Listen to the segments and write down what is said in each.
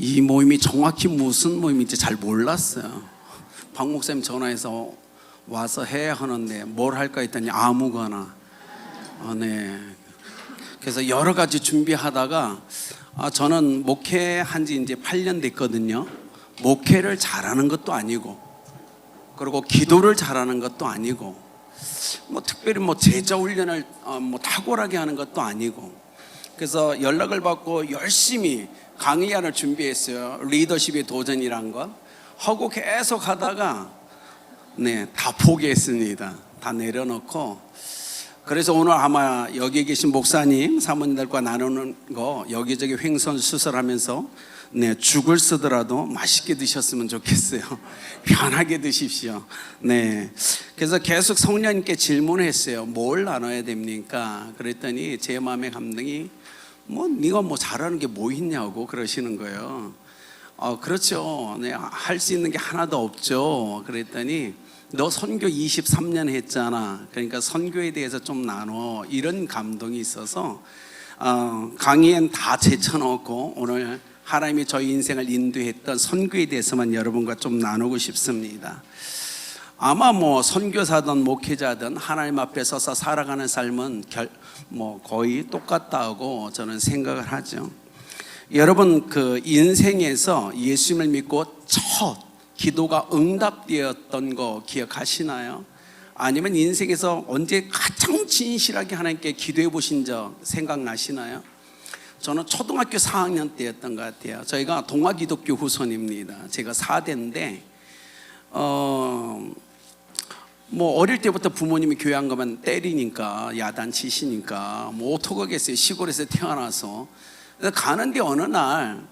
이 모임이 정확히 무슨 모임인지 잘 몰랐어요. 박 목사님 전화해서 와서 해야 하는데 뭘 할까 했더니 아무거나. 네. 그래서 여러 가지 준비하다가 저는 목회한 지 이제 8년 됐거든요. 목회를 잘하는 것도 아니고, 그리고 기도를 잘하는 것도 아니고, 특별히 제자 훈련을 탁월하게 하는 것도 아니고, 그래서 연락을 받고 열심히 강의안을 준비했어요. 리더십의 도전이란 거 하고 계속 하다가 다 포기했습니다. 다 내려놓고, 그래서 오늘 아마 여기 계신 목사님 사모님들과 나누는 거 여기저기 횡설수설하면서 죽을 쓰더라도 맛있게 드셨으면 좋겠어요. 편하게 드십시오. 그래서 계속 성령님께 질문했어요. 뭘 나눠야 됩니까? 그랬더니 제 마음의 감동이 네가 잘하는 게 뭐 있냐고 그러시는 거예요. 그렇죠. 할 수 있는 게 하나도 없죠. 그랬더니 너 선교 23년 했잖아. 그러니까 선교에 대해서 좀 나눠. 이런 감동이 있어서 강의엔 다 제쳐놓고 오늘 하나님이 저희 인생을 인도했던 선교에 대해서만 여러분과 좀 나누고 싶습니다. 아마 선교사든 목회자든 하나님 앞에 서서 살아가는 삶은 거의 똑같다고 저는 생각을 하죠. 여러분 인생에서 예수님을 믿고 첫 기도가 응답되었던 거 기억하시나요? 아니면 인생에서 언제 가장 진실하게 하나님께 기도해 보신 적 생각나시나요? 저는 초등학교 4학년 때였던 것 같아요. 저희가 동아기독교 후손입니다. 제가 4대인데 어릴 때부터 부모님이 교회 안 가면 때리니까, 야단치시니까 어떡하겠어요. 시골에서 태어나서. 가는데 어느 날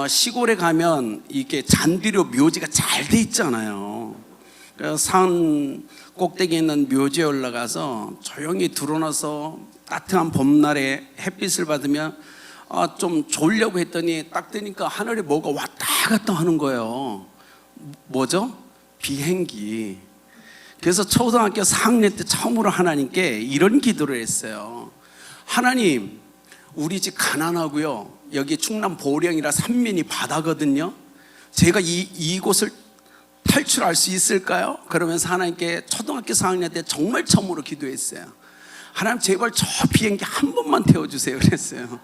시골에 가면 이렇게 잔디로 묘지가 잘 돼 있잖아요. 그래서 산 꼭대기에 있는 묘지에 올라가서 조용히 드러나서 따뜻한 봄날에 햇빛을 받으면 좀 졸려고 했더니 딱 뜨니까 하늘에 뭐가 왔다 갔다 하는 거예요. 뭐죠? 비행기. 그래서 초등학교 4학년 때 처음으로 하나님께 이런 기도를 했어요. 하나님, 우리 집 가난하고요, 여기 충남 보령이라 삼면이 바다거든요. 제가 이곳을 탈출할 수 있을까요? 그러면서 하나님께 초등학교 4학년 때 정말 처음으로 기도했어요. 하나님, 제발 저 비행기 한 번만 태워주세요. 그랬어요.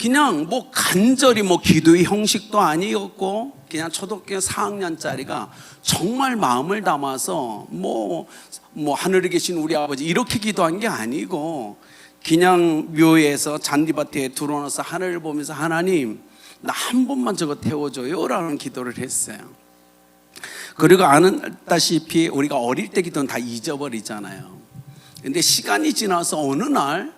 그냥 간절히 기도의 형식도 아니었고, 그냥 초등학교 4학년짜리가 정말 마음을 담아서 하늘에 계신 우리 아버지 이렇게 기도한 게 아니고, 그냥 묘에서 잔디밭에 들어와서 하늘을 보면서 하나님, 나 한 번만 저거 태워줘요 라는 기도를 했어요. 그리고 아다시피 우리가 어릴 때 기도는 다 잊어버리잖아요. 근데 시간이 지나서 어느 날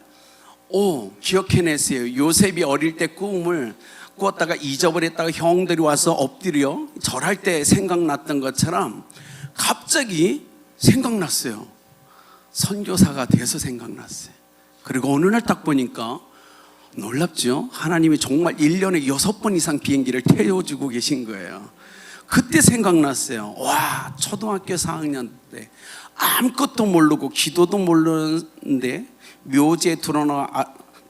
기억해냈어요. 요셉이 어릴 때 꿈을 꾸었다가 잊어버렸다가 형들이 와서 엎드려 절할 때 생각났던 것처럼 갑자기 생각났어요. 선교사가 돼서 생각났어요. 그리고 어느 날 딱 보니까 놀랍죠? 하나님이 정말 1년에 6번 이상 비행기를 태워주고 계신 거예요. 그때 생각났어요. 와, 초등학교 4학년 때 아무것도 모르고 기도도 모르는데 묘지에 드러나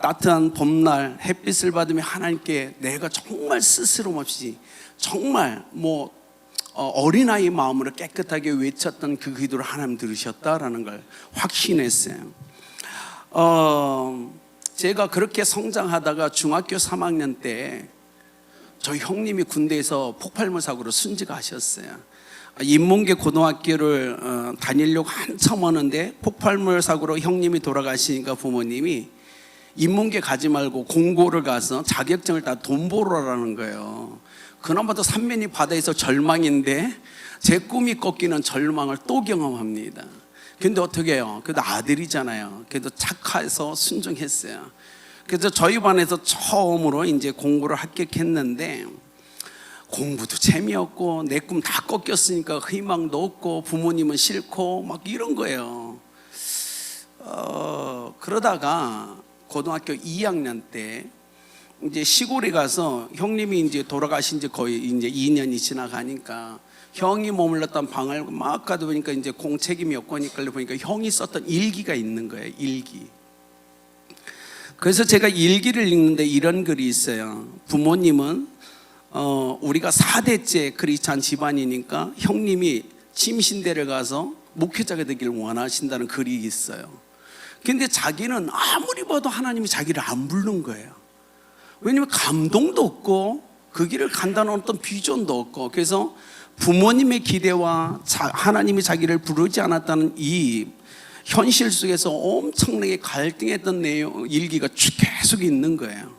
따뜻한 봄날 햇빛을 받으며 하나님께 내가 정말 스스럼 없이 정말 어린아이 마음으로 깨끗하게 외쳤던 그 기도를 하나님 들으셨다라는 걸 확신했어요. 제가 그렇게 성장하다가 중학교 3학년 때 저희 형님이 군대에서 폭발물 사고로 순직하셨어요. 인문계 고등학교를 다니려고 한참 하는데 폭발물 사고로 형님이 돌아가시니까 부모님이 인문계 가지 말고 공고를 가서 자격증을 다 돈 벌어라는 거예요. 그나마도 삼면이 바다에서 절망인데 제 꿈이 꺾이는 절망을 또 경험합니다. 근데 어떻게 해요? 그래도 아들이잖아요. 그래도 착해서 순종했어요. 그래서 저희 반에서 처음으로 이제 공부를 합격했는데 공부도 재미없고 내 꿈 다 꺾였으니까 희망도 없고 부모님은 싫고 막 이런 거예요. 그러다가 고등학교 2학년 때 이제 시골에 가서 형님이 이제 돌아가신 지 거의 이제 2년이 지나가니까 형이 머물렀던 방을 막 가다 보니까 이제 공책임이 여건이 걸려 보니까 형이 썼던 일기가 있는 거예요. 일기. 그래서 제가 일기를 읽는데 이런 글이 있어요. 부모님은 우리가 4대째 크리스찬 집안이니까 형님이 침신대를 가서 목회자가 되기를 원하신다는 글이 있어요. 근데 자기는 아무리 봐도 하나님이 자기를 안 부른 거예요. 왜냐면 감동도 없고 그 길을 간다는 어떤 비전도 없고, 그래서 부모님의 기대와 하나님이 자기를 부르지 않았다는 이 현실 속에서 엄청나게 갈등했던 내용 일기가 계속 있는 거예요.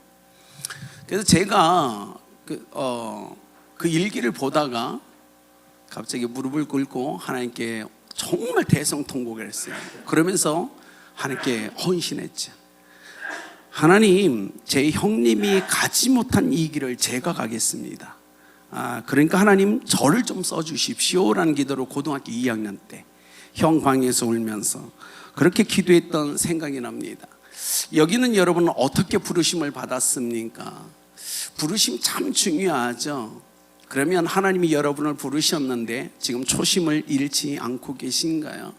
그래서 제가 그 일기를 보다가 갑자기 무릎을 꿇고 하나님께 정말 대성통곡을 했어요. 그러면서 하나님께 헌신했죠. 하나님, 제 형님이 가지 못한 이 길을 제가 가겠습니다. 그러니까 하나님 저를 좀 써주십시오라는 기도로 고등학교 2학년 때 형 방에서 울면서 그렇게 기도했던 생각이 납니다. 여기는 여러분은 어떻게 부르심을 받았습니까? 부르심 참 중요하죠. 그러면 하나님이 여러분을 부르셨는데 지금 초심을 잃지 않고 계신가요?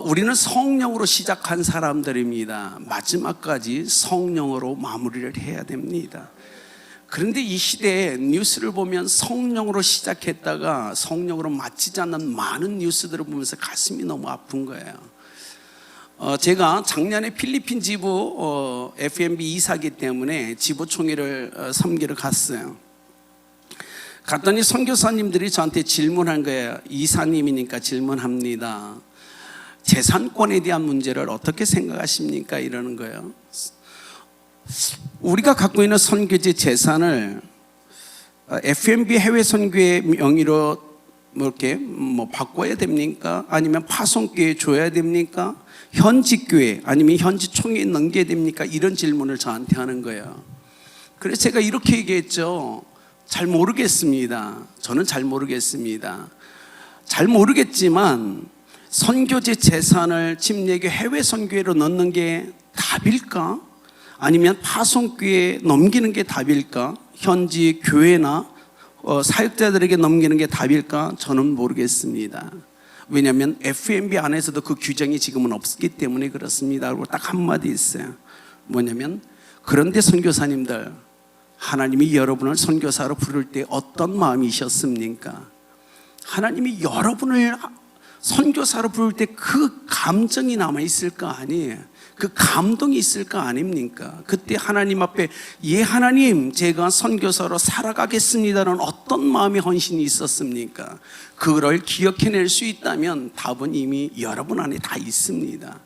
우리는 성령으로 시작한 사람들입니다. 마지막까지 성령으로 마무리를 해야 됩니다. 그런데 이 시대에 뉴스를 보면 성령으로 시작했다가 성령으로 마치지 않는 많은 뉴스들을 보면서 가슴이 너무 아픈 거예요. 제가 작년에 필리핀 지부 FMB 이사기 때문에 지부 총회를 섬기러 갔어요. 갔더니 선교사님들이 저한테 질문한 거예요. 이사님이니까 질문합니다. 재산권에 대한 문제를 어떻게 생각하십니까? 이러는 거예요. 우리가 갖고 있는 선교지 재산을 FMB 해외 선교의 명의로 이렇게 바꿔야 됩니까? 아니면 파송교회에 줘야 됩니까? 현지 교회 아니면 현지 총회에 넘겨야 됩니까? 이런 질문을 저한테 하는 거예요. 그래서 제가 이렇게 얘기했죠. 잘 모르겠습니다. 저는 잘 모르겠습니다. 잘 모르겠지만 선교지 재산을 침례교 해외 선교회로 넣는 게 답일까? 아니면 파송교회에 넘기는 게 답일까? 현지 교회나 사역자들에게 넘기는 게 답일까? 저는 모르겠습니다. 왜냐하면 FMB 안에서도 그 규정이 지금은 없기 때문에 그렇습니다. 그리고 딱 한마디 있어요. 뭐냐면, 그런데 선교사님들, 하나님이 여러분을 선교사로 부를 때 어떤 마음이셨습니까? 하나님이 여러분을 선교사로 부를 때 그 감정이 남아있을 거 아니에요. 그 감동이 있을 거 아닙니까? 그때 하나님 앞에 예 하나님 제가 선교사로 살아가겠습니다라는 어떤 마음의 헌신이 있었습니까? 그걸 기억해낼 수 있다면 답은 이미 여러분 안에 다 있습니다.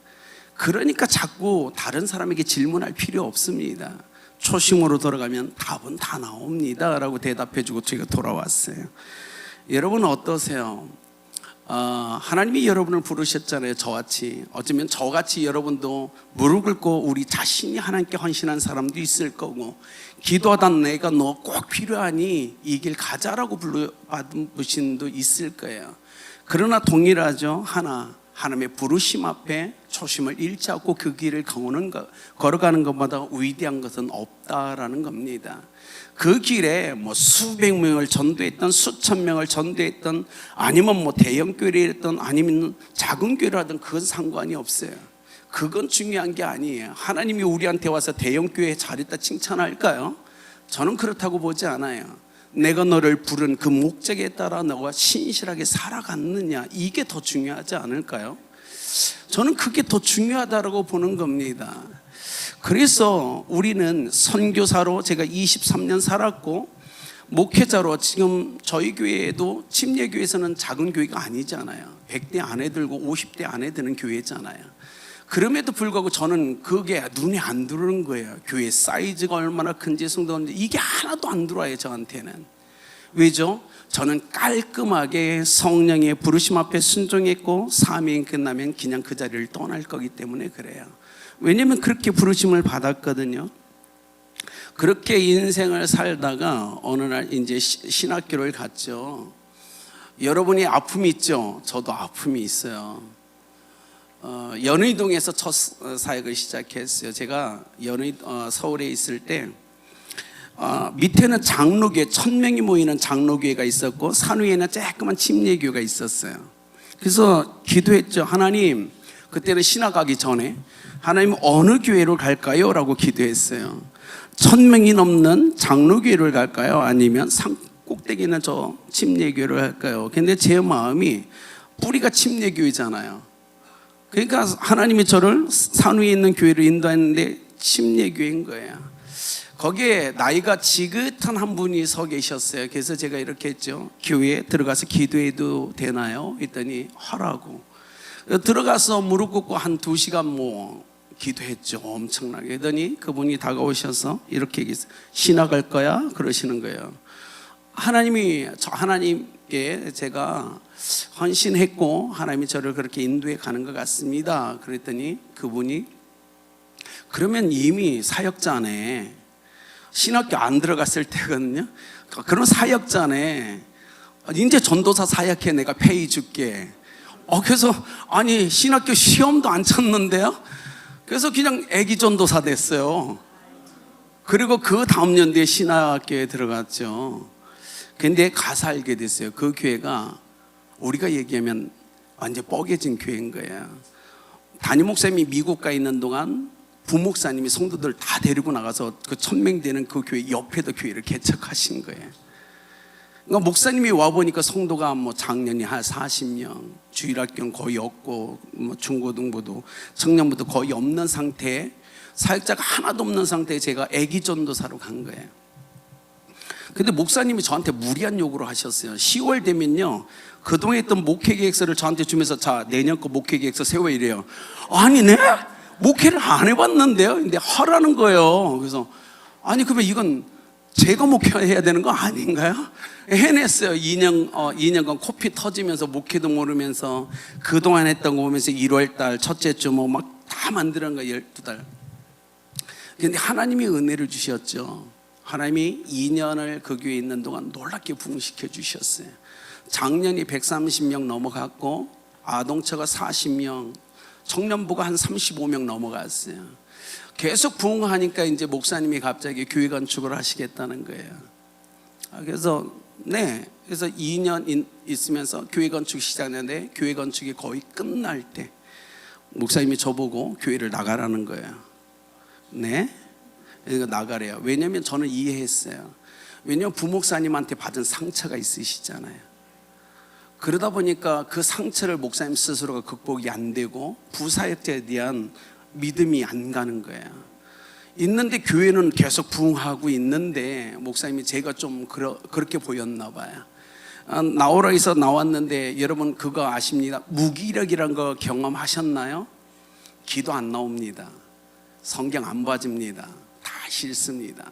그러니까 자꾸 다른 사람에게 질문할 필요 없습니다. 초심으로 돌아가면 답은 다 나옵니다 라고 대답해주고 제가 돌아왔어요. 여러분 어떠세요? 하나님이 여러분을 부르셨잖아요. 저같이. 어쩌면 저같이 여러분도 무릎 꿇고 우리 자신이 하나님께 헌신한 사람도 있을 거고, 기도하다 내가 너 꼭 필요하니 이 길 가자라고 받은 분도 있을 거예요. 그러나 동일하죠. 하나님의 부르심 앞에 초심을 잃지 않고 그 길을 걸어가는 것보다 위대한 것은 없다라는 겁니다. 그 길에 수백 명을 전도했던 수천 명을 전도했던 아니면 대형 교회를 아니면 작은 교회라든 그건 상관이 없어요. 그건 중요한 게 아니에요. 하나님이 우리한테 와서 대형 교회 잘했다 칭찬할까요? 저는 그렇다고 보지 않아요. 내가 너를 부른 그 목적에 따라 너가 신실하게 살아갔느냐, 이게 더 중요하지 않을까요? 저는 그게 더 중요하다고 보는 겁니다. 그래서 우리는 선교사로 제가 23년 살았고, 목회자로 지금 저희 교회에도 침례교회에서는 작은 교회가 아니잖아요. 100대 안에 들고 50대 안에 드는 교회잖아요. 그럼에도 불구하고 저는 그게 눈에 안 들어오는 거예요. 교회 사이즈가 얼마나 큰지 성도인지 이게 하나도 안 들어와요 저한테는. 왜죠? 저는 깔끔하게 성령의 부르심 앞에 순종했고, 사명이 끝나면 그냥 그 자리를 떠날 거기 때문에 그래요. 왜냐면 그렇게 부르심을 받았거든요. 그렇게 인생을 살다가 어느 날 이제 신학교를 갔죠. 여러분이 아픔이 있죠? 저도 아픔이 있어요. 연의동에서 첫 사역을 시작했어요. 제가 서울에 있을 때 밑에는 장로교회 1000명이 모이는 장로교회가 있었고, 산 위에는 조그만 침례교회가 있었어요. 그래서 기도했죠. 하나님, 그때는 신학 가기 전에 하나님 어느 교회로 갈까요? 라고 기도했어요. 1000명이 넘는 장로교회를 갈까요? 아니면 산 꼭대기 있는 저 침례교회를 갈까요? 근데 제 마음이 뿌리가 침례교회잖아요. 그러니까 하나님이 저를 산 위에 있는 교회를 인도했는데 침례교회인 거예요. 거기에 나이가 지긋한 한 분이 서 계셨어요. 그래서 제가 이렇게 했죠. 교회에 들어가서 기도해도 되나요? 했더니 하라고. 들어가서 무릎 꿇고 한 2시간 뭐 기도했죠. 엄청나게. 그러더니 그분이 다가오셔서 이렇게 얘기했어요. 신학할 거야? 그러시는 거예요. 하나님께 제가 헌신했고 하나님이 저를 그렇게 인도해 가는 것 같습니다. 그랬더니 그분이 그러면 이미 사역자네. 신학교 안 들어갔을 때거든요. 그런 사역자네. 이제 전도사 사역해 내가 페이 줄게. 그래서 아니 신학교 시험도 안 쳤는데요. 그래서 그냥 애기 전도사 됐어요. 그리고 그 다음 연도에 신학교에 들어갔죠. 근데 가서 알게 됐어요. 그 교회가 우리가 얘기하면 완전 뻐개진 교회인 거예요. 담임 목사님이 미국 가 있는 동안 부목사님이 성도들 다 데리고 나가서 그 1000명 되는 그 교회 옆에도 교회를 개척하신 거예요. 그러니까 목사님이 와보니까 성도가 뭐 작년이 한 40명, 주일학교는 거의 없고 뭐 중고등부도 청년부도 거의 없는 상태에 사역자가 하나도 없는 상태에 제가 애기 전도사로 간 거예요. 근데 목사님이 저한테 무리한 요구를 하셨어요. 10월 되면요 그동안 했던 목회 계획서를 저한테 주면서 자 내년 거 목회 계획서 세워 이래요. 아니 네? 목회를 안 해봤는데요. 근데 하라는 거예요. 그래서 아니 그러면 이건 제가 목회해야 되는 거 아닌가요? 해냈어요. 2년간 코피 터지면서 목회도 모르면서 그동안 했던 거 보면서 1월달 첫째 주 뭐 막 다 만드는 거 12달. 근데 하나님이 은혜를 주셨죠. 하나님이 2년을 그 교회에 있는 동안 놀랍게 부흥시켜 주셨어요. 작년이 130명 넘어갔고 아동처가 40명, 청년부가 한 35명 넘어갔어요. 계속 부흥하니까 이제 목사님이 갑자기 교회 건축을 하시겠다는 거예요. 그래서 2년 있으면서 교회 건축 시작했는데 교회 건축이 거의 끝날 때 목사님이 저보고 교회를 나가라는 거예요. 네? 그러니까 나가래요. 왜냐하면 저는 이해했어요. 왜냐하면 부목사님한테 받은 상처가 있으시잖아요. 그러다 보니까 그 상처를 목사님 스스로가 극복이 안 되고 부사역자에 대한 믿음이 안 가는 거예요. 있는데 교회는 계속 부흥하고 있는데 목사님이 제가 좀 그렇게 보였나 봐요. 나오라에서 나왔는데 여러분 그거 아십니다? 무기력이란 거 경험하셨나요? 기도 안 나옵니다. 성경 안 봐집니다. 다 싫습니다.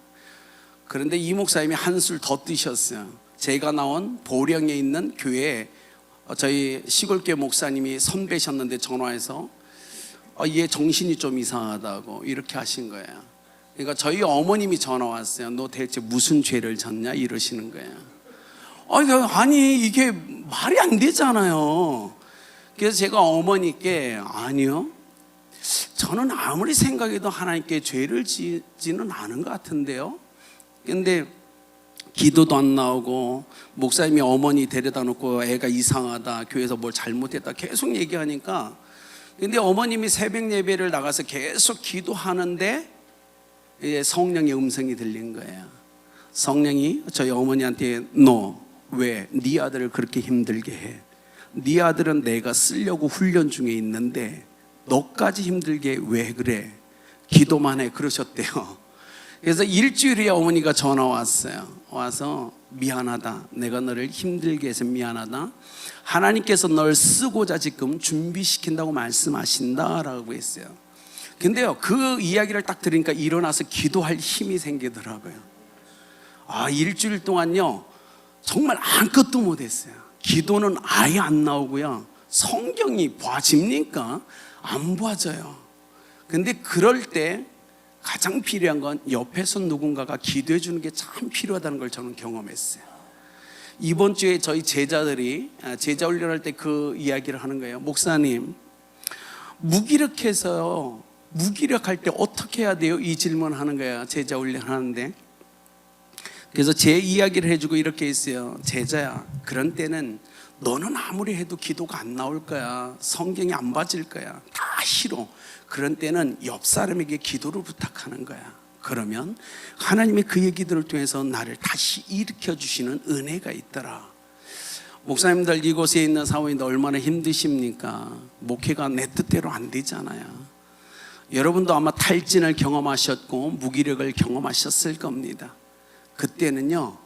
그런데 이 목사님이 한술 더 뜨셨어요. 제가 나온 보령에 있는 교회에 저희 시골교회 목사님이 선배셨는데 전화해서 얘 정신이 좀 이상하다고 이렇게 하신 거예요. 그러니까 저희 어머님이 전화 왔어요. 너 대체 무슨 죄를 졌냐 이러시는 거예요. 아니 이게 말이 안 되잖아요. 그래서 제가 어머니께 아니요, 저는 아무리 생각해도 하나님께 죄를 지지는 않은 것 같은데요. 근데 기도도 안 나오고 목사님이 어머니 데려다 놓고 애가 이상하다, 교회에서 뭘 잘못했다 계속 얘기하니까, 근데 어머님이 새벽 예배를 나가서 계속 기도하는데 성령의 음성이 들린 거예요. 성령이 저희 어머니한테 너 왜 네 아들을 그렇게 힘들게 해? 네 아들은 내가 쓰려고 훈련 중에 있는데 너까지 힘들게 왜 그래? 기도만 해 그러셨대요. 그래서 일주일에 어머니가 전화 왔어요. 와서 미안하다, 내가 너를 힘들게 해서 미안하다, 하나님께서 널 쓰고자 지금 준비시킨다고 말씀하신다라고 했어요. 근데요 그 이야기를 딱 들으니까 일어나서 기도할 힘이 생기더라고요. 일주일 동안요 정말 아무것도 못했어요. 기도는 아예 안 나오고요, 성경이 봐집니까? 안 봐져요. 근데 그럴 때 가장 필요한 건 옆에서 누군가가 기도해 주는 게 참 필요하다는 걸 저는 경험했어요. 이번 주에 저희 제자들이 제자 훈련할 때 그 이야기를 하는 거예요. 목사님, 무기력해서요, 무기력할 때 어떻게 해야 돼요? 이 질문하는 거예요. 제자 훈련하는데. 그래서 제 이야기를 해주고 이렇게 했어요. 제자야, 그런 때는 너는 아무리 해도 기도가 안 나올 거야. 성경이 안 봐질 거야. 다 싫어. 그런 때는 옆 사람에게 기도를 부탁하는 거야. 그러면 하나님이 그의 기도를 통해서 나를 다시 일으켜 주시는 은혜가 있더라. 목사님들, 이곳에 있는 사모님들 얼마나 힘드십니까? 목회가 내 뜻대로 안 되잖아요. 여러분도 아마 탈진을 경험하셨고 무기력을 경험하셨을 겁니다. 그때는요,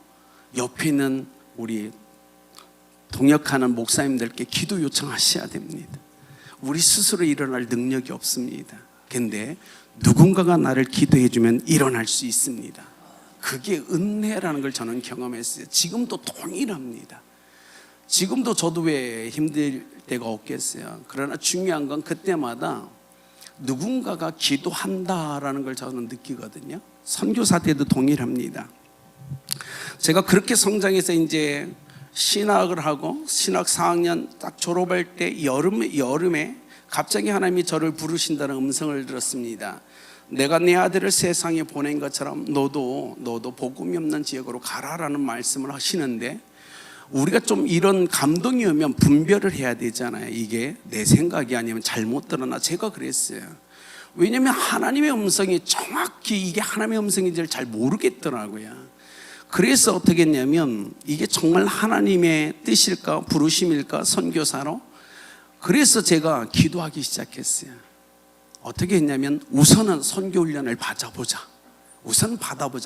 옆에 있는 우리 동역하는 목사님들께 기도 요청하셔야 됩니다. 우리 스스로 일어날 능력이 없습니다. 근데 누군가가 나를 기도해 주면 일어날 수 있습니다. 그게 은혜라는 걸 저는 경험했어요. 지금도 동일합니다. 지금도 저도 왜 힘들 때가 없겠어요. 그러나 중요한 건 그때마다 누군가가 기도한다라는 걸 저는 느끼거든요. 선교사 때도 동일합니다. 제가 그렇게 성장해서 이제 신학을 하고 신학 4학년 딱 졸업할 때 여름에 갑자기 하나님이 저를 부르신다는 음성을 들었습니다. 내가 내 아들을 세상에 보낸 것처럼 너도 복음이 없는 지역으로 가라라는 말씀을 하시는데, 우리가 좀 이런 감동이 오면 분별을 해야 되잖아요. 이게 내 생각이 아니면 잘못 들었나. 제가 그랬어요. 왜냐하면 하나님의 음성이 정확히 이게 하나님의 음성인지를 잘 모르겠더라고요. 그래서 어떻게 했냐면, 이게 정말 하나님의 뜻일까, 부르심일까, 선교사로. 그래서 제가 기도하기 시작했어요. 어떻게 했냐면, 우선은 선교훈련을 받아보자.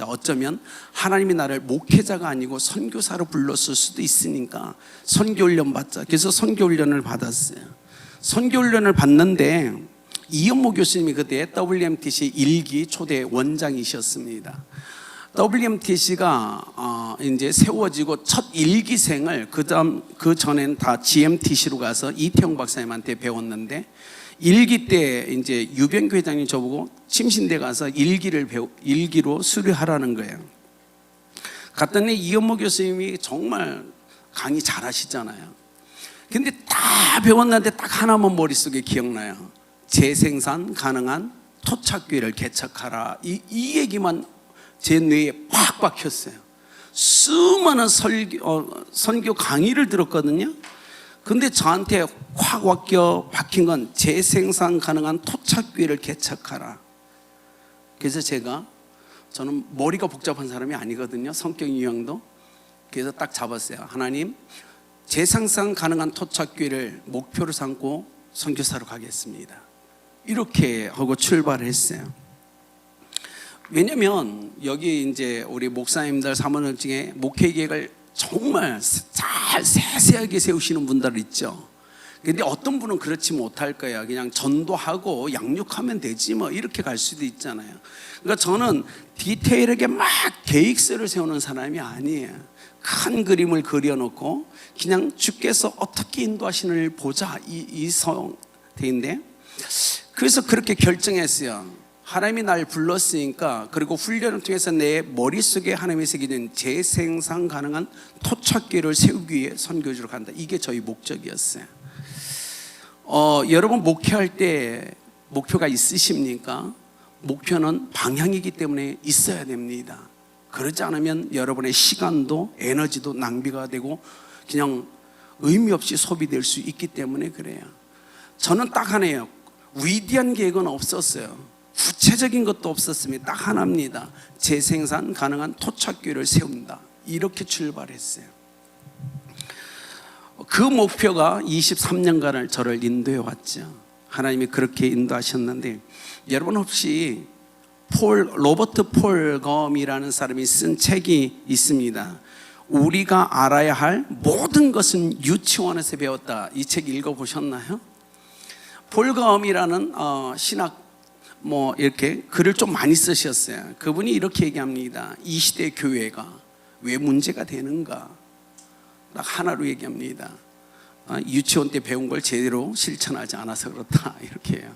어쩌면 하나님이 나를 목회자가 아니고 선교사로 불렀을 수도 있으니까 선교훈련 받자. 그래서 선교훈련을 받았어요. 선교훈련을 받는데 이현모 교수님이 그때 WMTC 1기 초대 원장이셨습니다. WMTC가 이제 세워지고 첫 1기생을 그 전엔 다 GMTC로 가서 이태용 박사님한테 배웠는데, 1기 때 이제 유병규 회장님 저보고 침신대 가서 1기로 수료하라는 거예요. 갔더니 이현모 교수님이 정말 강의 잘하시잖아요. 근데 다 배웠는데 딱 하나만 머릿속에 기억나요. 재생산 가능한 토착교회를 개척하라. 이 얘기만 제 뇌에 팍 박혔어요. 수많은 선교 강의를 들었거든요. 근데 저한테 확 박힌 건 재생산 가능한 토착교회를 개척하라. 그래서 저는 머리가 복잡한 사람이 아니거든요. 성격 유형도. 그래서 딱 잡았어요. 하나님, 재생산 가능한 토착교회를 목표로 삼고 선교사로 가겠습니다. 이렇게 하고 출발을 했어요. 왜냐면 여기 이제 우리 목사님들 사모님 중에 목회 계획을 정말 잘 세세하게 세우시는 분들 있죠. 근데 어떤 분은 그렇지 못할 거야. 그냥 전도하고 양육하면 되지 뭐, 이렇게 갈 수도 있잖아요. 그러니까 저는 디테일하게 막 계획서를 세우는 사람이 아니에요. 큰 그림을 그려놓고 그냥 주께서 어떻게 인도하시는을 보자, 이 상태인데, 그래서 그렇게 결정했어요. 하나님이 날 불렀으니까, 그리고 훈련을 통해서 내 머릿속에 하나님이 새기는 재생산 가능한 토착교회를 세우기 위해 선교지로 간다. 이게 저희 목적이었어요. 여러분 목회할 때 목표가 있으십니까? 목표는 방향이기 때문에 있어야 됩니다. 그러지 않으면 여러분의 시간도 에너지도 낭비가 되고 그냥 의미 없이 소비될 수 있기 때문에 그래요. 저는 딱 하나예요. 위대한 계획은 없었어요. 구체적인 것도 없었습니다. 딱 하나입니다. 재생산 가능한 토착교회를 세운다. 이렇게 출발했어요. 그 목표가 23년간을 저를 인도해 왔죠. 하나님이 그렇게 인도하셨는데, 여러분 혹시 로버트 폴 검이라는 사람이 쓴 책이 있습니다. 우리가 알아야 할 모든 것은 유치원에서 배웠다. 이 책 읽어보셨나요? 폴 검이라는 신학 이렇게 글을 좀 많이 쓰셨어요. 그분이 이렇게 얘기합니다. 이 시대 교회가 왜 문제가 되는가? 딱 하나로 얘기합니다. 유치원 때 배운 걸 제대로 실천하지 않아서 그렇다, 이렇게 해요.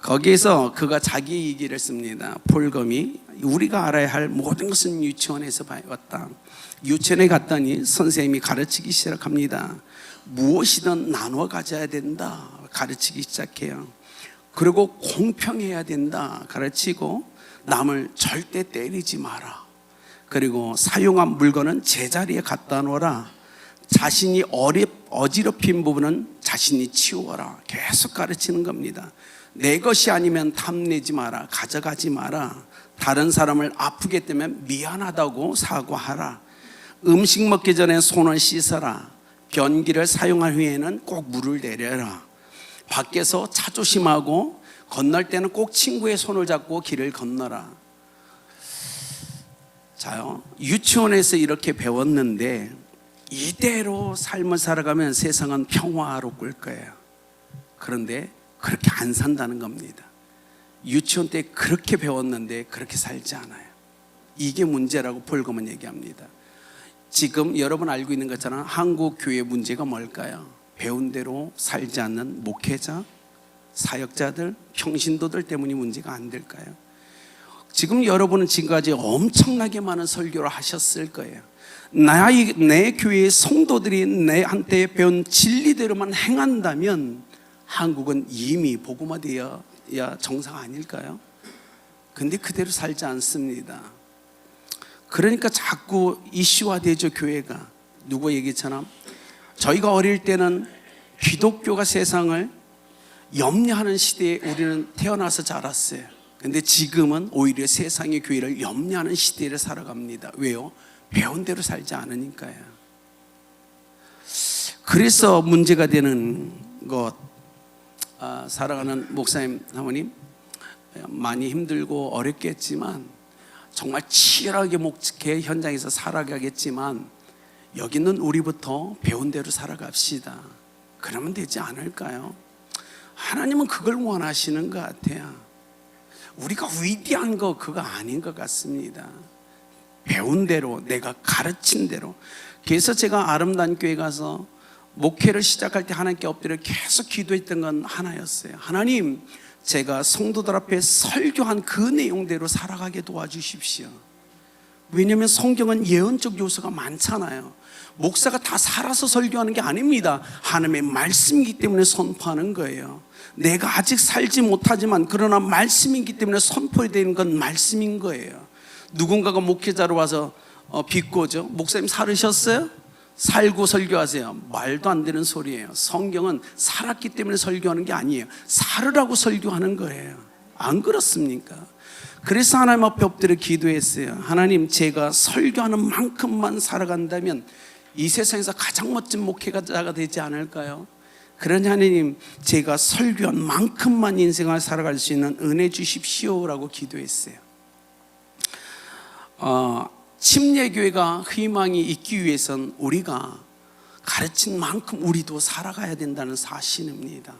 거기에서 그가 자기 얘기를 씁니다. 폴검이 우리가 알아야 할 모든 것은 유치원에서 배웠다. 유치원에 갔더니 선생님이 가르치기 시작합니다. 무엇이든 나눠 가져야 된다, 가르치기 시작해요. 그리고 공평해야 된다, 가르치고, 남을 절대 때리지 마라, 그리고 사용한 물건은 제자리에 갖다 놓아라, 자신이 어지럽힌 부분은 자신이 치우어라. 계속 가르치는 겁니다. 내 것이 아니면 탐내지 마라. 가져가지 마라. 다른 사람을 아프게 되면 미안하다고 사과하라. 음식 먹기 전에 손을 씻어라. 변기를 사용한 후에는 꼭 물을 내려라. 밖에서 자조심하고 건널 때는 꼭 친구의 손을 잡고 길을 건너라. 자요, 유치원에서 이렇게 배웠는데 이대로 삶을 살아가면 세상은 평화로울 거예요. 그런데 그렇게 안 산다는 겁니다. 유치원 때 그렇게 배웠는데 그렇게 살지 않아요. 이게 문제라고 폴금은 얘기합니다. 지금 여러분 알고 있는 것처럼 한국 교회 문제가 뭘까요? 배운 대로 살지 않는 목회자, 사역자들, 평신도들 때문이 문제가 안 될까요? 지금 여러분은 지금까지 엄청나게 많은 설교를 하셨을 거예요. 내 교회의 성도들이 내한테 배운 진리대로만 행한다면 한국은 이미 복음화되어야 정상 아닐까요? 근데 그대로 살지 않습니다. 그러니까 자꾸 이슈화되죠. 교회가 누구 얘기처럼 저희가 어릴 때는 기독교가 세상을 염려하는 시대에 우리는 태어나서 자랐어요. 근데 지금은 오히려 세상의 교회를 염려하는 시대를 살아갑니다. 왜요? 배운 대로 살지 않으니까요. 그래서 문제가 되는 것. 사랑하는 목사님, 사모님, 많이 힘들고 어렵겠지만 정말 치열하게 목회 현장에서 살아가겠지만 여기는 우리부터 배운 대로 살아갑시다. 그러면 되지 않을까요? 하나님은 그걸 원하시는 것 같아요. 우리가 위대한 거 그거 아닌 것 같습니다. 배운 대로, 내가 가르친 대로. 그래서 제가 아름다운 교회 가서 목회를 시작할 때 하나님께 엎드려 계속 기도했던 건 하나였어요. 하나님, 제가 성도들 앞에 설교한 그 내용대로 살아가게 도와주십시오. 왜냐하면 성경은 예언적 요소가 많잖아요. 목사가 다 살아서 설교하는 게 아닙니다. 하나님의 말씀이기 때문에 선포하는 거예요. 내가 아직 살지 못하지만 그러나 말씀이기 때문에 선포되는 건 말씀인 거예요. 누군가가 목회자로 와서 비꼬죠. 목사님 살으셨어요? 살고 설교하세요. 말도 안 되는 소리예요. 성경은 살았기 때문에 설교하는 게 아니에요. 살으라고 설교하는 거예요. 안 그렇습니까? 그래서 하나님 앞에 엎드려 기도했어요. 하나님, 제가 설교하는 만큼만 살아간다면 이 세상에서 가장 멋진 목회자가 되지 않을까요? 그러니 하나님, 제가 설교한 만큼만 인생을 살아갈 수 있는 은혜 주십시오라고 기도했어요. 침례교회가 희망이 있기 위해선 우리가 가르친 만큼 우리도 살아가야 된다는 사실입니다.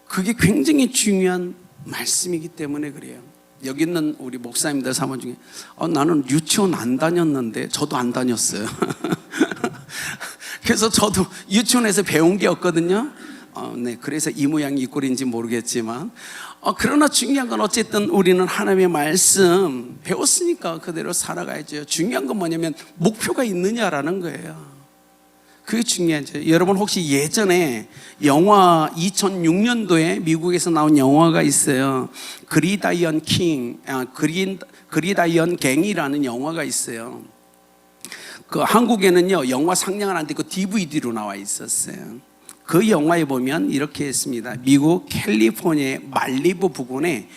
그게 굉장히 중요한 말씀이기 때문에 그래요. 여기 있는 우리 목사님들 사모 중에 나는 유치원 안 다녔는데, 저도 안 다녔어요. 그래서 저도 유치원에서 배운 게 없거든요. 네, 그래서 이 모양이 이 꼴인지 모르겠지만 그러나 중요한 건 어쨌든 우리는 하나님의 말씀 배웠으니까 그대로 살아가야죠. 중요한 건 뭐냐면 목표가 있느냐라는 거예요. 그게 중요하죠. 여러분 혹시 예전에 영화 2006년도에 미국에서 나온 영화가 있어요. 그리다이언 갱이라는 영화가 있어요. 그 한국에는요 영화 상영은 안 되고 DVD로 나와 있었어요. 그 영화에 보면 이렇게 했습니다. 미국 캘리포니아의 말리부 부근에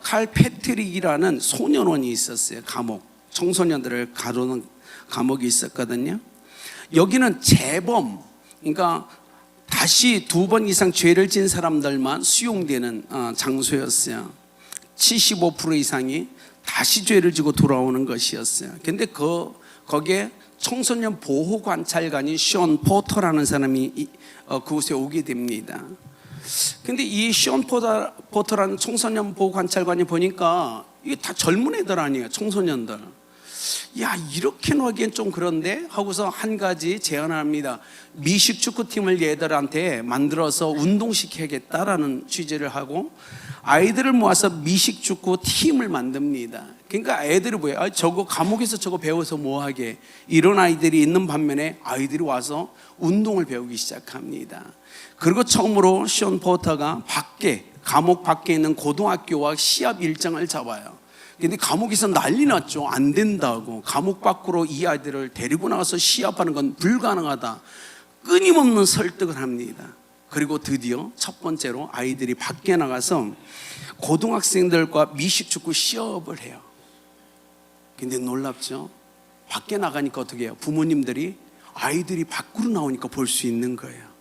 칼 패트릭이라는 소년원이 있었어요. 감옥, 청소년들을 가두는 감옥이 있었거든요. 여기는 재범, 그러니까 다시 2번 이상 죄를 지은 사람들만 수용되는 장소였어요. 75% 이상이 다시 죄를 지고 돌아오는 것이었어요. 근데 거기에 청소년 보호관찰관인 션 포터라는 사람이 그곳에 오게 됩니다. 근데 이 션 포터라는 청소년 보호관찰관이 보니까 이게 다 젊은 애들 아니에요. 청소년들. 야, 이렇게 하기엔 좀 그런데 하고서 한 가지 제안을 합니다. 미식축구팀을 얘들한테 만들어서 운동시켜야겠다라는 취지를 하고 아이들을 모아서 미식축구 팀을 만듭니다. 그러니까 애들이 뭐예요? 저거 감옥에서 저거 배워서 뭐하게, 이런 아이들이 있는 반면에 아이들이 와서 운동을 배우기 시작합니다. 그리고 처음으로 션 포터가 감옥 밖에 있는 고등학교와 시합 일정을 잡아요. 근데 감옥에서 난리 났죠. 안 된다고. 감옥 밖으로 이 아이들을 데리고 나가서 시합하는 건 불가능하다. 끊임없는 설득을 합니다. 그리고 드디어 첫 번째로 아이들이 밖에 나가서 고등학생들과 미식축구 시합을 해요. 근데 놀랍죠? 밖에 나가니까 어떻게 해요? 부모님들이 아이들이 밖으로 나오니까 볼 수 있는 거예요.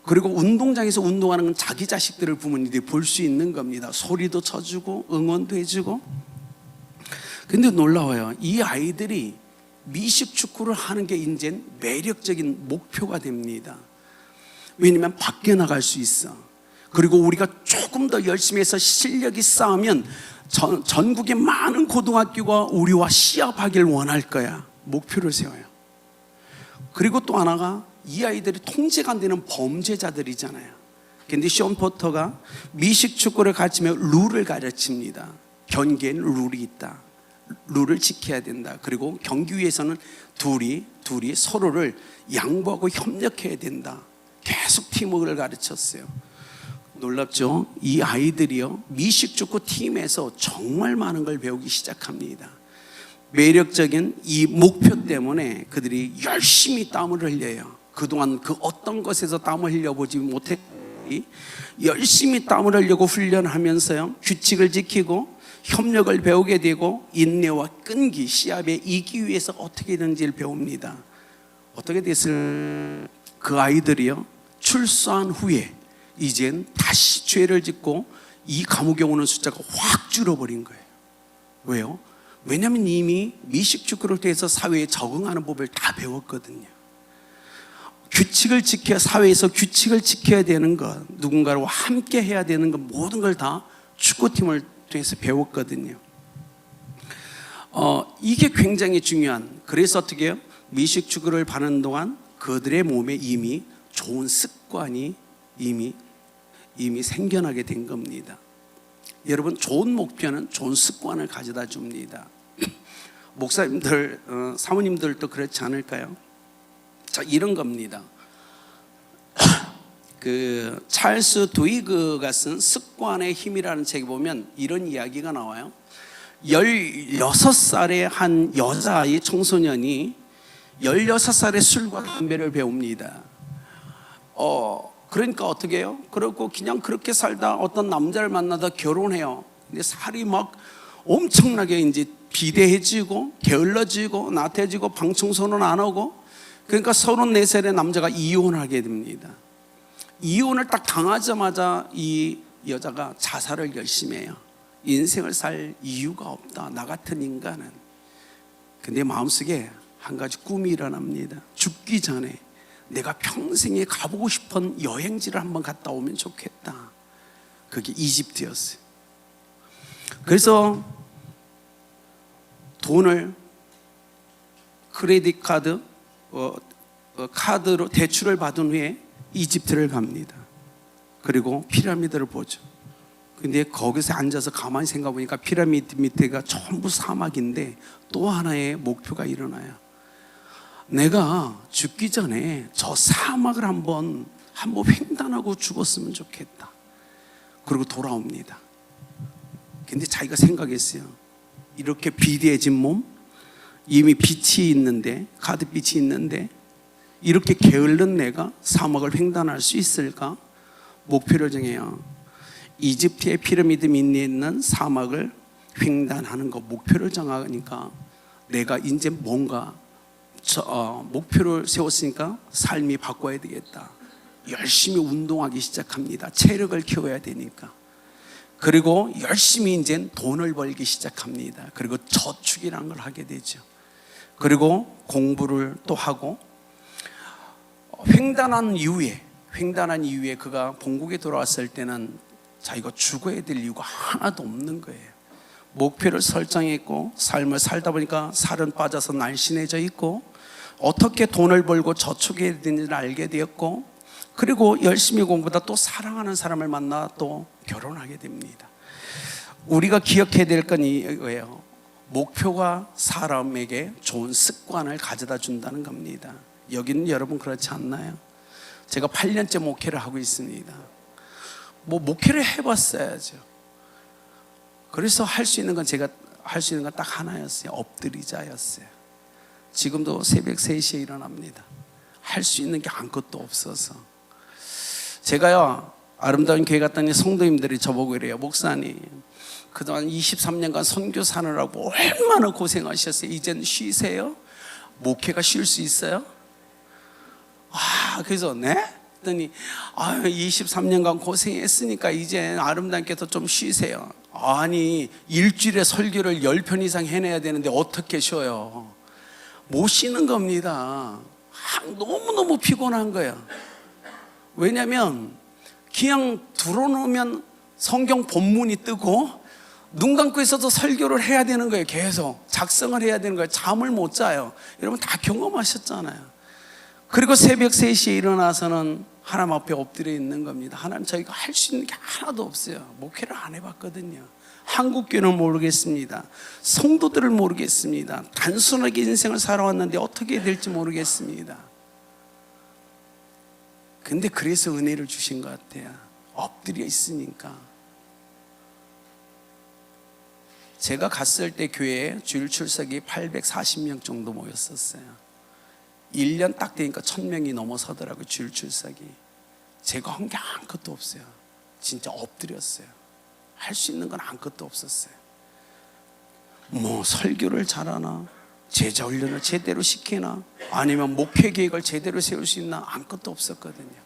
그리고 운동장에서 운동하는 건 자기 자식들을 부모님들이 볼 수 있는 겁니다. 소리도 쳐주고 응원도 해주고. 근데 놀라워요. 이 아이들이 미식축구를 하는 게 이제 매력적인 목표가 됩니다. 왜냐하면 밖에 나갈 수 있어. 그리고 우리가 조금 더 열심히 해서 실력이 쌓으면 전국의 많은 고등학교가 우리와 시합하길 원할 거야. 목표를 세워요. 그리고 또 하나가 이 아이들이 통제가 안 되는 범죄자들이잖아요. 근데 션 포터가 미식축구를 가르치며 룰을 가르칩니다. 경기에는 룰이 있다. 룰을 지켜야 된다. 그리고 경기 위에서는 둘이 서로를 양보하고 협력해야 된다. 계속 팀워크를 가르쳤어요. 놀랍죠? 이 아이들이요, 미식축구 팀에서 정말 많은 걸 배우기 시작합니다. 매력적인 이 목표 때문에 그들이 열심히 땀을 흘려요. 그동안 그 어떤 것에서 땀을 흘려보지 못했더니 열심히 땀을 흘리고 훈련하면서요, 규칙을 지키고 협력을 배우게 되고 인내와 끈기, 시합에 이기기 위해서 어떻게 되는지를 배웁니다. 어떻게 됐을 그 아이들이요, 출소한 후에 이젠 다시 죄를 짓고 이 감옥에 오는 숫자가 확 줄어버린 거예요. 왜요? 왜냐하면 이미 미식축구를 통해서 사회에 적응하는 법을 다 배웠거든요. 규칙을 지켜야, 사회에서 규칙을 지켜야 되는 것, 누군가와 함께 해야 되는 것, 모든 걸 다 축구팀을 통해서 배웠거든요. 이게 굉장히 중요한, 그래서 어떻게 해요? 미식축구를 하는 동안 그들의 몸에 이미 좋은 습관이 이미 생겨나게 된 겁니다. 여러분, 좋은 목표는 좋은 습관을 가져다 줍니다. 목사님들, 사모님들도 그렇지 않을까요? 자, 이런 겁니다. 그 찰스 두이그가 쓴 습관의 힘이라는 책에 보면 이런 이야기가 나와요. 16살의 한 여자아이 청소년이 16살의 술과 담배를 배웁니다. 그러니까 어떻게 해요? 그리고 그냥 그렇게 살다 어떤 남자를 만나다 결혼해요. 근데 살이 막 엄청나게 이제 비대해지고 게을러지고 나태해지고 방청소는 안 하고, 그러니까 34살의 남자가 이혼하게 됩니다. 이혼을 딱 당하자마자 이 여자가 자살을 열심히 해요. 인생을 살 이유가 없다, 나 같은 인간은. 근데 마음속에 한 가지 꿈이 일어납니다. 죽기 전에 내가 평생에 가보고 싶은 여행지를 한번 갔다 오면 좋겠다. 그게 이집트였어요. 그래서 돈을 크레딧 카드, 카드로 대출을 받은 후에 이집트를 갑니다. 그리고 피라미드를 보죠. 근데 거기서 앉아서 가만히 생각해 보니까 피라미드 밑에가 전부 사막인데 또 하나의 목표가 일어나요. 내가 죽기 전에 저 사막을 한번 횡단하고 죽었으면 좋겠다. 그리고 돌아옵니다. 근데 자기가 생각했어요. 이렇게 비대해진 몸, 이미 빛이 있는데, 가득빛이 있는데 이렇게 게을른 내가 사막을 횡단할 수 있을까? 목표를 정해요. 이집트의 피라미드 밑에 있는 사막을 횡단하는 거 목표를 정하니까 내가 이제 뭔가 목표를 세웠으니까 삶이 바꿔야 되겠다. 열심히 운동하기 시작합니다. 체력을 키워야 되니까. 그리고 열심히 이제 돈을 벌기 시작합니다. 그리고 저축이라는 걸 하게 되죠. 그리고 공부를 또 하고, 횡단한 이후에 그가 본국에 돌아왔을 때는 자기가 죽어야 될 이유가 하나도 없는 거예요. 목표를 설정했고 삶을 살다 보니까 살은 빠져서 날씬해져 있고, 어떻게 돈을 벌고 저축해야 되는지를 알게 되었고, 그리고 열심히 공부하다 또 사랑하는 사람을 만나 또 결혼하게 됩니다. 우리가 기억해야 될 건 이거예요. 목표가 사람에게 좋은 습관을 가져다 준다는 겁니다. 여기는 여러분 그렇지 않나요? 제가 8년째 목회를 하고 있습니다. 목회를 해봤어야죠. 그래서 할 수 있는 건 제가 할 수 있는 건 딱 하나였어요. 엎드리자였어요. 지금도 새벽 3시에 일어납니다. 할 수 있는 게 아무것도 없어서. 제가요, 아름다운 교회 갔더니 성도님들이 저보고 이래요. 목사님, 그동안 23년간 선교 사느라고 얼마나 고생하셨어요. 이젠 쉬세요? 목회가 쉴 수 있어요? 그래서 네? 했더니 23년간 고생했으니까 이제 아름답게도 좀 쉬세요. 아니, 일주일에 설교를 10편 이상 해내야 되는데 어떻게 쉬어요? 못 쉬는 겁니다. 너무너무 피곤한 거예요. 왜냐면 그냥 들어놓으면 성경 본문이 뜨고 눈 감고 있어도 설교를 해야 되는 거예요. 계속 작성을 해야 되는 거예요. 잠을 못 자요. 여러분 다 경험하셨잖아요. 그리고 새벽 3시에 일어나서는 하나님 앞에 엎드려 있는 겁니다. 하나님, 저희가 할 수 있는 게 하나도 없어요. 목회를 안 해봤거든요. 한국교회는 모르겠습니다. 성도들을 모르겠습니다. 단순하게 인생을 살아왔는데 어떻게 해야 될지 모르겠습니다. 근데 그래서 은혜를 주신 것 같아요. 엎드려 있으니까. 제가 갔을 때 교회에 주일 출석이 840명 정도 모였었어요. 1년 딱 되니까 1000명이 넘어서더라고요. 주일 출석이. 제가 한 게 아무것도 없어요. 진짜 엎드렸어요. 할 수 있는 건 아무것도 없었어요. 뭐 설교를 잘하나, 제자 훈련을 제대로 시키나, 아니면 목회 계획을 제대로 세울 수 있나, 아무것도 없었거든요.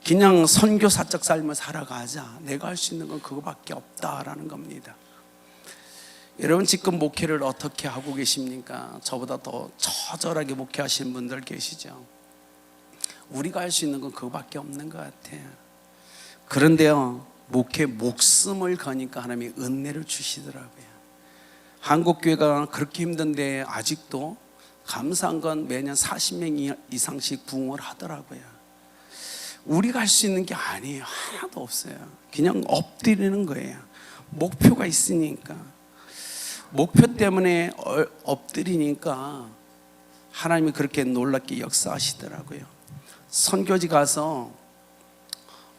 그냥 선교사적 삶을 살아가자. 내가 할 수 있는 건 그거밖에 없다라는 겁니다. 여러분 지금 목회를 어떻게 하고 계십니까? 저보다 더 처절하게 목회하시는 분들 계시죠? 우리가 할 수 있는 건 그거밖에 없는 것 같아요. 그런데요, 목회 목숨을 거니까 하나님이 은혜를 주시더라고요. 한국교회가 그렇게 힘든데 아직도 감사한 건 매년 40명 이상씩 부흥을 하더라고요. 우리가 할 수 있는 게 아니에요. 하나도 없어요. 그냥 엎드리는 거예요. 목표가 있으니까. 목표 때문에 엎드리니까 하나님이 그렇게 놀랍게 역사하시더라고요. 선교지 가서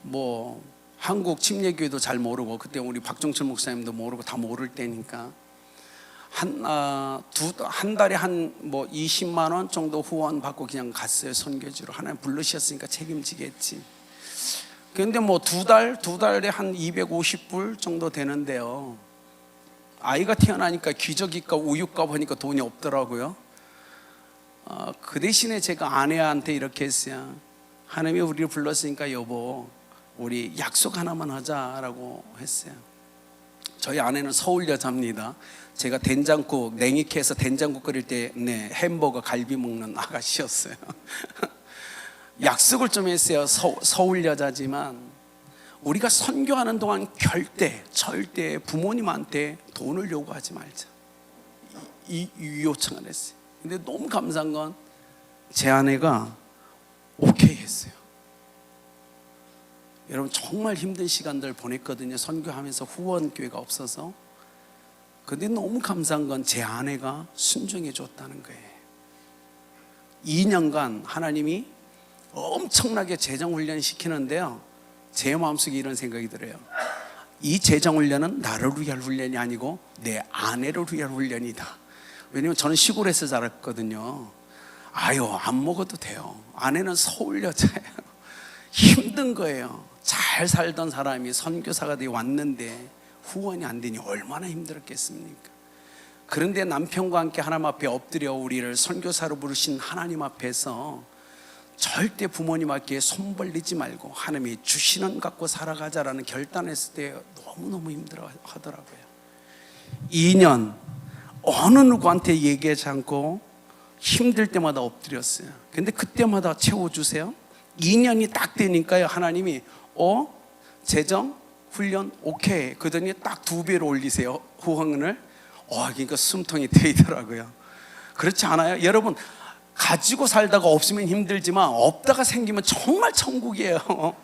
뭐 한국 침례교회도 잘 모르고, 그때 우리 박종철 목사님도 모르고 다 모를 때니까 한 달에 한 뭐 20만 원 정도 후원 받고 그냥 갔어요. 선교지로. 하나님 부르셨으니까 책임지겠지. 그런데 뭐 두 달에 한 250불 정도 되는데요, 아이가 태어나니까 기저귀값, 우유값 하니까 돈이 없더라고요. 그 대신에 제가 아내한테 이렇게 했어요. 하나님이 우리를 불렀으니까 여보, 우리 약속 하나만 하자라고 했어요. 저희 아내는 서울 여자입니다. 제가 된장국, 냉이캐에서 된장국 끓일 때 햄버거, 갈비 먹는 아가씨였어요. 약속을 좀 했어요. 서울 여자지만 우리가 선교하는 동안 절대 부모님한테 돈을 요구하지 말자, 이 요청을 했어요. 근데 너무 감사한 건 제 아내가 오케이 했어요. 여러분 정말 힘든 시간들 보냈거든요. 선교하면서 후원교회가 없어서. 근데 너무 감사한 건 제 아내가 순종해 줬다는 거예요. 2년간 하나님이 엄청나게 재정훈련 시키는데요, 제 마음속에 이런 생각이 들어요. 이 재정훈련은 나를 위한 훈련이 아니고 내 아내를 위한 훈련이다. 왜냐면 저는 시골에서 자랐거든요. 안 먹어도 돼요. 아내는 서울 여자예요. 힘든 거예요. 잘 살던 사람이 선교사가 되어 왔는데 후원이 안 되니 얼마나 힘들었겠습니까? 그런데 남편과 함께 하나님 앞에 엎드려 우리를 선교사로 부르신 하나님 앞에서 절대 부모님 앞에 손 벌리지 말고 하나님이 주시는 갖고 살아가자라는 결단했을 때 너무너무 힘들어 하더라고요. 2년 어느 누구한테 얘기하지 않고 힘들 때마다 엎드렸어요. 근데 그때마다 채워주세요. 2년이 딱 되니까요, 하나님이 재정 훈련 오케이, 그러더니 딱 2배로 올리세요, 후원을. 그러니까 숨통이 트이더라고요. 그렇지 않아요? 여러분, 가지고 살다가 없으면 힘들지만 없다가 생기면 정말 천국이에요.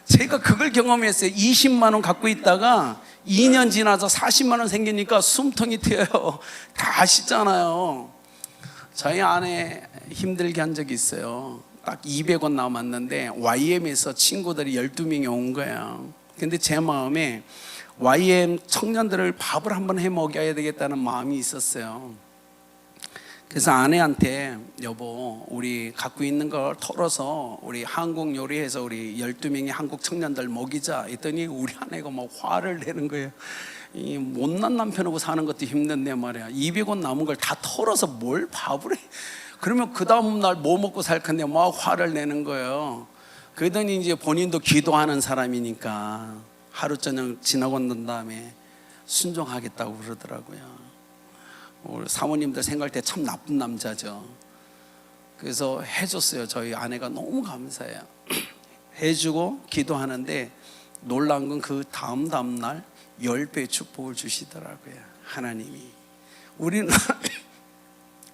제가 그걸 경험했어요. 20만 원 갖고 있다가 2년 지나서 40만 원 생기니까 숨통이 트여요. 다 아시잖아요. 저희 아내 힘들게 한 적이 있어요. 딱 200원 남았는데 YM에서 친구들이 12명이 온 거예요. 근데 제 마음에 YM 청년들을 밥을 한번 해 먹여야 되겠다는 마음이 있었어요. 그래서 아내한테 여보 우리 갖고 있는 걸 털어서 우리 한국 요리해서 우리 12명의 한국 청년들 먹이자 했더니 우리 아내가 막 화를 내는 거예요. 이 못난 남편하고 사는 것도 힘든데 말이야 200원 남은 걸 다 털어서 뭘 밥을 해. 그러면 그 다음날 뭐 먹고 살 건데 막 화를 내는 거예요. 그러더니 이제 본인도 기도하는 사람이니까 하루 저녁 지나고 난 다음에 순종하겠다고 그러더라고요. 우리 사모님들 생각할 때 참 나쁜 남자죠. 그래서 해줬어요. 저희 아내가 너무 감사해요. 해주고 기도하는데 놀란 건 그 다음 날 10배의 축복을 주시더라고요. 하나님이. 우리는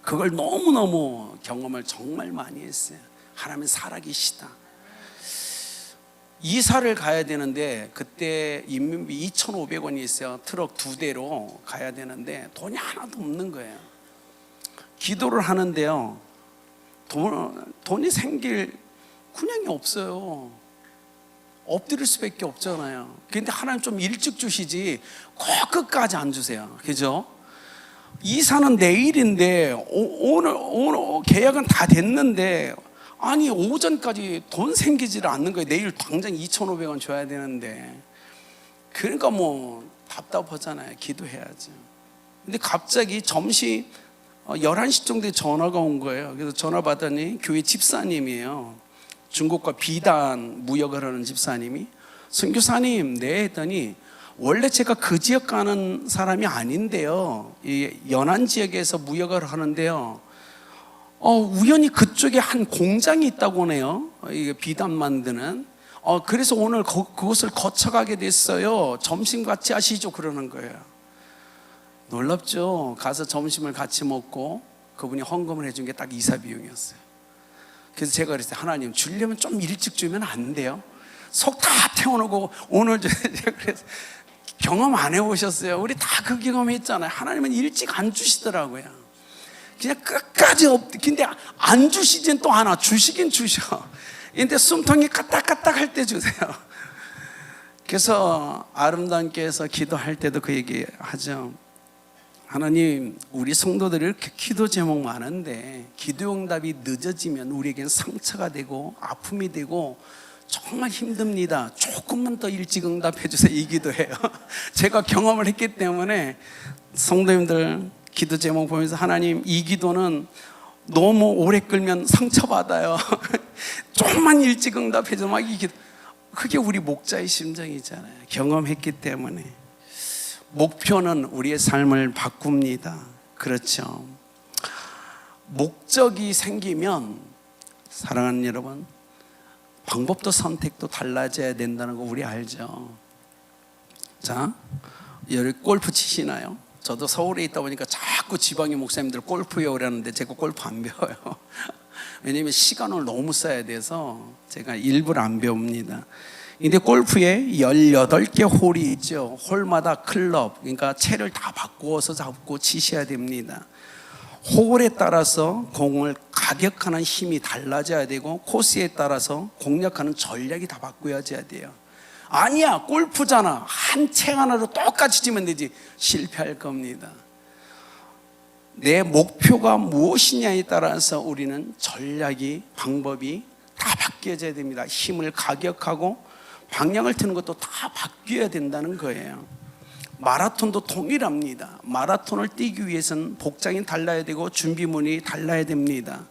그걸 너무너무 경험을 정말 많이 했어요. 하나님 살아계시다. 이사를 가야 되는데 그때 인민비 2,500원이 있어요. 트럭 2대로 가야 되는데 돈이 하나도 없는 거예요. 기도를 하는데요 돈이 생길 군형이 없어요. 엎드릴 수밖에 없잖아요. 그런데 하나님 좀 일찍 주시지 꼭 끝까지 안 주세요. 그죠? 이사는 내일인데 오늘 계약은 다 됐는데 아니 오전까지 돈 생기지를 않는 거예요. 내일 당장 2,500원 줘야 되는데. 그러니까 뭐 답답하잖아요. 기도해야죠. 근데 갑자기 점심 11시 정도에 전화가 온 거예요. 그래서 전화 받더니 교회 집사님이에요. 중국과 비단 무역을 하는 집사님이 선교사님 네 했더니 원래 제가 그 지역 가는 사람이 아닌데요 이 연안 지역에서 무역을 하는데요 우연히 그쪽에 한 공장이 있다고 하네요. 이게 비단 만드는. 그래서 오늘 그곳을 거쳐가게 됐어요. 점심 같이 하시죠 그러는 거예요. 놀랍죠. 가서 점심을 같이 먹고 그분이 헌금을 해준 게 딱 이사 비용이었어요. 그래서 제가 그랬어요. 하나님 주려면 좀 일찍 주면 안 돼요? 속 다 태워놓고 오늘 제가 그래서 경험 안 해보셨어요? 우리 다 그 경험했잖아요. 하나님은 일찍 안 주시더라고요. 그냥 끝까지 근데 안 주시진 또 하나 주시긴 주셔. 근데 숨통이 까딱까딱 할 때 주세요. 그래서 아름다운 교회에서 기도할 때도 그 얘기 하죠. 하나님 우리 성도들이 이렇게 기도 제목 많은데 기도 응답이 늦어지면 우리에겐 상처가 되고 아픔이 되고 정말 힘듭니다. 조금만 더 일찍 응답해 주세요. 이 기도해요. 제가 경험을 했기 때문에 성도님들 기도 제목 보면서 하나님 이 기도는 너무 오래 끌면 상처받아요. 조금만 일찍 응답해 줘. 막 이 기도. 그게 우리 목자의 심정이잖아요. 경험했기 때문에. 목표는 우리의 삶을 바꿉니다. 그렇죠. 목적이 생기면 사랑하는 여러분 방법도 선택도 달라져야 된다는 거 우리 알죠. 자, 여기 골프 치시나요? 저도 서울에 있다 보니까 자꾸 지방의 목사님들 골프에 오라는데 제가 골프 안 배워요. 왜냐하면 시간을 너무 써야 돼서 제가 일부러 안 배웁니다. 근데 골프에 18개 홀이 있죠. 홀마다 클럽, 그러니까 채를 다 바꾸어서 잡고 치셔야 됩니다. 홀에 따라서 공을 가격하는 힘이 달라져야 되고 코스에 따라서 공략하는 전략이 다 바꾸어져야 돼요. 아니야 골프잖아 한 채 하나로 똑같이 치면 되지. 실패할 겁니다. 내 목표가 무엇이냐에 따라서 우리는 전략이 방법이 다 바뀌어져야 됩니다. 힘을 가격하고 방향을 트는 것도 다 바뀌어야 된다는 거예요. 마라톤도 동일합니다. 마라톤을 뛰기 위해서는 복장이 달라야 되고 준비물이 달라야 됩니다.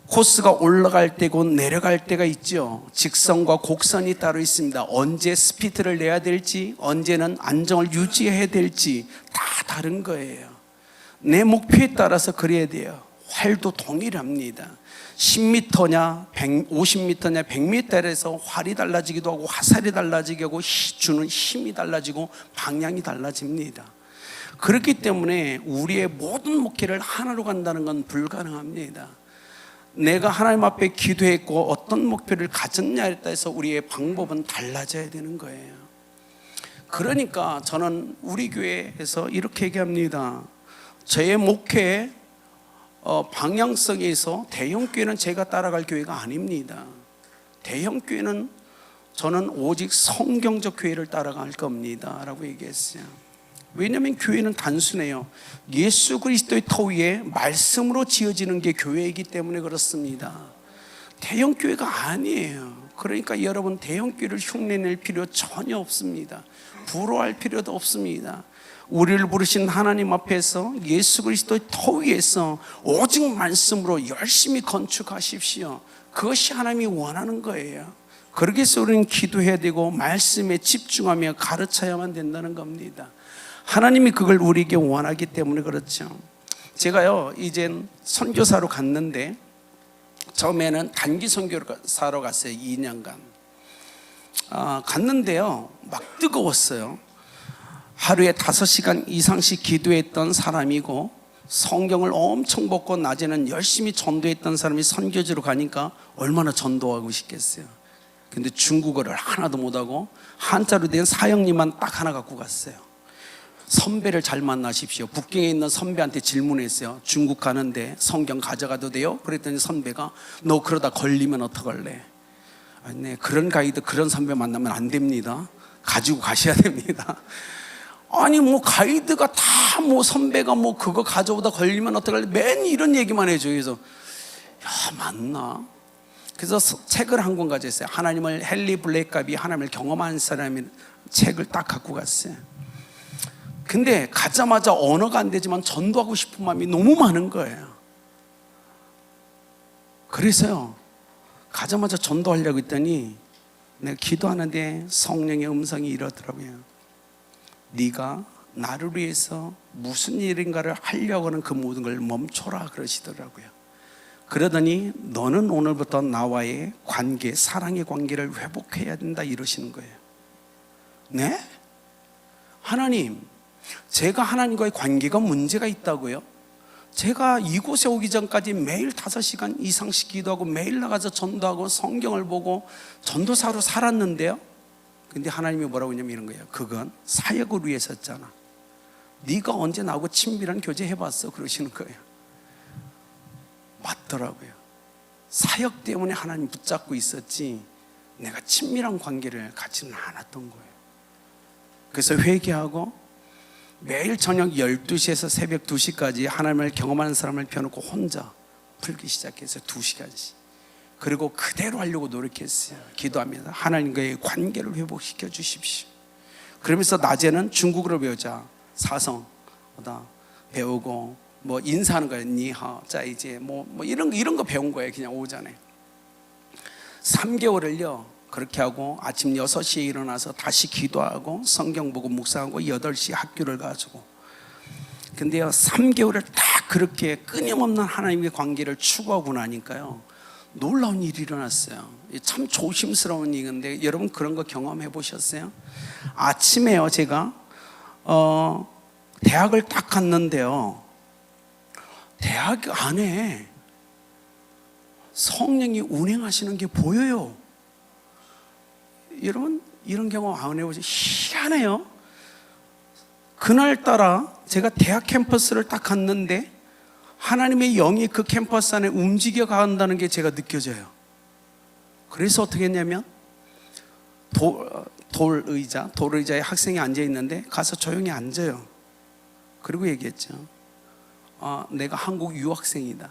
코스가 올라갈 때고 내려갈 때가 있죠. 직선과 곡선이 따로 있습니다. 언제 스피드를 내야 될지, 언제는 안정을 유지해야 될지 다 다른 거예요. 내 목표에 따라서 그래야 돼요. 활도 동일합니다. 10m냐 50m냐 100m에서 활이 달라지기도 하고 화살이 달라지기도 하고 주는 힘이 달라지고 방향이 달라집니다. 그렇기 때문에 우리의 모든 목표를 하나로 간다는 건 불가능합니다. 내가 하나님 앞에 기도했고 어떤 목표를 가졌냐에 따라서 우리의 방법은 달라져야 되는 거예요. 그러니까 저는 우리 교회에서 이렇게 얘기합니다. 저의 목회의 방향성에서 대형교회는 제가 따라갈 교회가 아닙니다. 대형교회는 저는 오직 성경적 교회를 따라갈 겁니다 라고 얘기했어요. 왜냐하면 교회는 단순해요. 예수 그리스도의 터 위에 말씀으로 지어지는 게 교회이기 때문에 그렇습니다. 대형 교회가 아니에요. 그러니까 여러분, 대형 교회를 흉내낼 필요 전혀 없습니다. 부러워할 필요도 없습니다. 우리를 부르신 하나님 앞에서 예수 그리스도의 터 위에서 오직 말씀으로 열심히 건축하십시오. 그것이 하나님이 원하는 거예요. 그러기 위해서 우리는 기도해야 되고 말씀에 집중하며 가르쳐야만 된다는 겁니다. 하나님이 그걸 우리에게 원하기 때문에 그렇죠. 제가요, 이젠 선교사로 갔는데, 처음에는 단기 선교사로 갔어요. 2년간 갔는데요, 막 뜨거웠어요. 하루에 5시간 이상씩 기도했던 사람이고, 성경을 엄청 먹고 낮에는 열심히 전도했던 사람이 선교지로 가니까 얼마나 전도하고 싶겠어요. 근데 중국어를 하나도 못하고 한자로 된 사형리만 딱 하나 갖고 갔어요. 선배를 잘 만나십시오. 북경에 있는 선배한테 질문했어요. 중국 가는데 성경 가져가도 돼요? 그랬더니 선배가, 너 그러다 걸리면 어떡할래? 아니, 네, 그런 가이드, 그런 선배 만나면 안 됩니다. 가지고 가셔야 됩니다. 아니, 뭐 가이드가 다 뭐 선배가 뭐 그거 가져오다 걸리면 어떡할래? 맨 이런 얘기만 해줘요. 그래서 야, 맞나? 그래서 책을 한 권 가져왔어요. 하나님을, 헨리 블랙갑이 하나님을 경험한 사람의 책을 딱 갖고 갔어요. 근데 가자마자 언어가 안 되지만 전도하고 싶은 마음이 너무 많은 거예요. 그래서요, 가자마자 전도하려고 했더니 내가 기도하는데 성령의 음성이 이러더라고요. 네가 나를 위해서 무슨 일인가를 하려고 하는 그 모든 걸 멈춰라 그러시더라고요. 그러더니 너는 오늘부터 나와의 관계, 사랑의 관계를 회복해야 된다 이러시는 거예요. 네? 하나님, 제가 하나님과의 관계가 문제가 있다고요? 제가 이곳에 오기 전까지 매일 5시간 이상씩 기도하고 매일 나가서 전도하고 성경을 보고 전도사로 살았는데요. 근데 하나님이 뭐라고 했냐면 이런 거예요. 그건 사역을 위해서였잖아. 네가 언제 나하고 친밀한 교제 해봤어? 그러시는 거예요. 맞더라고요. 사역 때문에 하나님 붙잡고 있었지 내가 친밀한 관계를 갖지는 않았던 거예요. 그래서 회개하고 매일 저녁 12시에서 새벽 2시까지 하나님을 경험하는 사람을 펴놓고 혼자 풀기 시작했어요. 2시간씩. 그리고 그대로 하려고 노력했어요. 기도합니다. 하나님과의 관계를 회복시켜 주십시오. 그러면서 낮에는 중국어를 배우자. 사성 배우고 뭐 인사하는 거예요. 니하오, 자 이제 뭐 이런 거 배운 거예요. 그냥 오전에 3개월을요 그렇게 하고 아침 6시에 일어나서 다시 기도하고 성경 보고 묵상하고 8시 학교를 가지고. 근데요 3개월을 딱 그렇게 끊임없는 하나님의 관계를 추구하고 나니까요 놀라운 일이 일어났어요. 참 조심스러운 일인데 여러분 그런 거 경험해 보셨어요? 아침에요 제가 대학을 딱 갔는데요 대학 안에 성령이 운행하시는 게 보여요. 여러분 이런 경험 안 해보세요? 희한해요. 그날따라 제가 대학 캠퍼스를 딱 갔는데 하나님의 영이 그 캠퍼스 안에 움직여 간다는 게 제가 느껴져요. 그래서 어떻게 했냐면 돌 의자에 학생이 앉아 있는데 가서 조용히 앉아요. 그리고 얘기했죠. 내가 한국 유학생이다.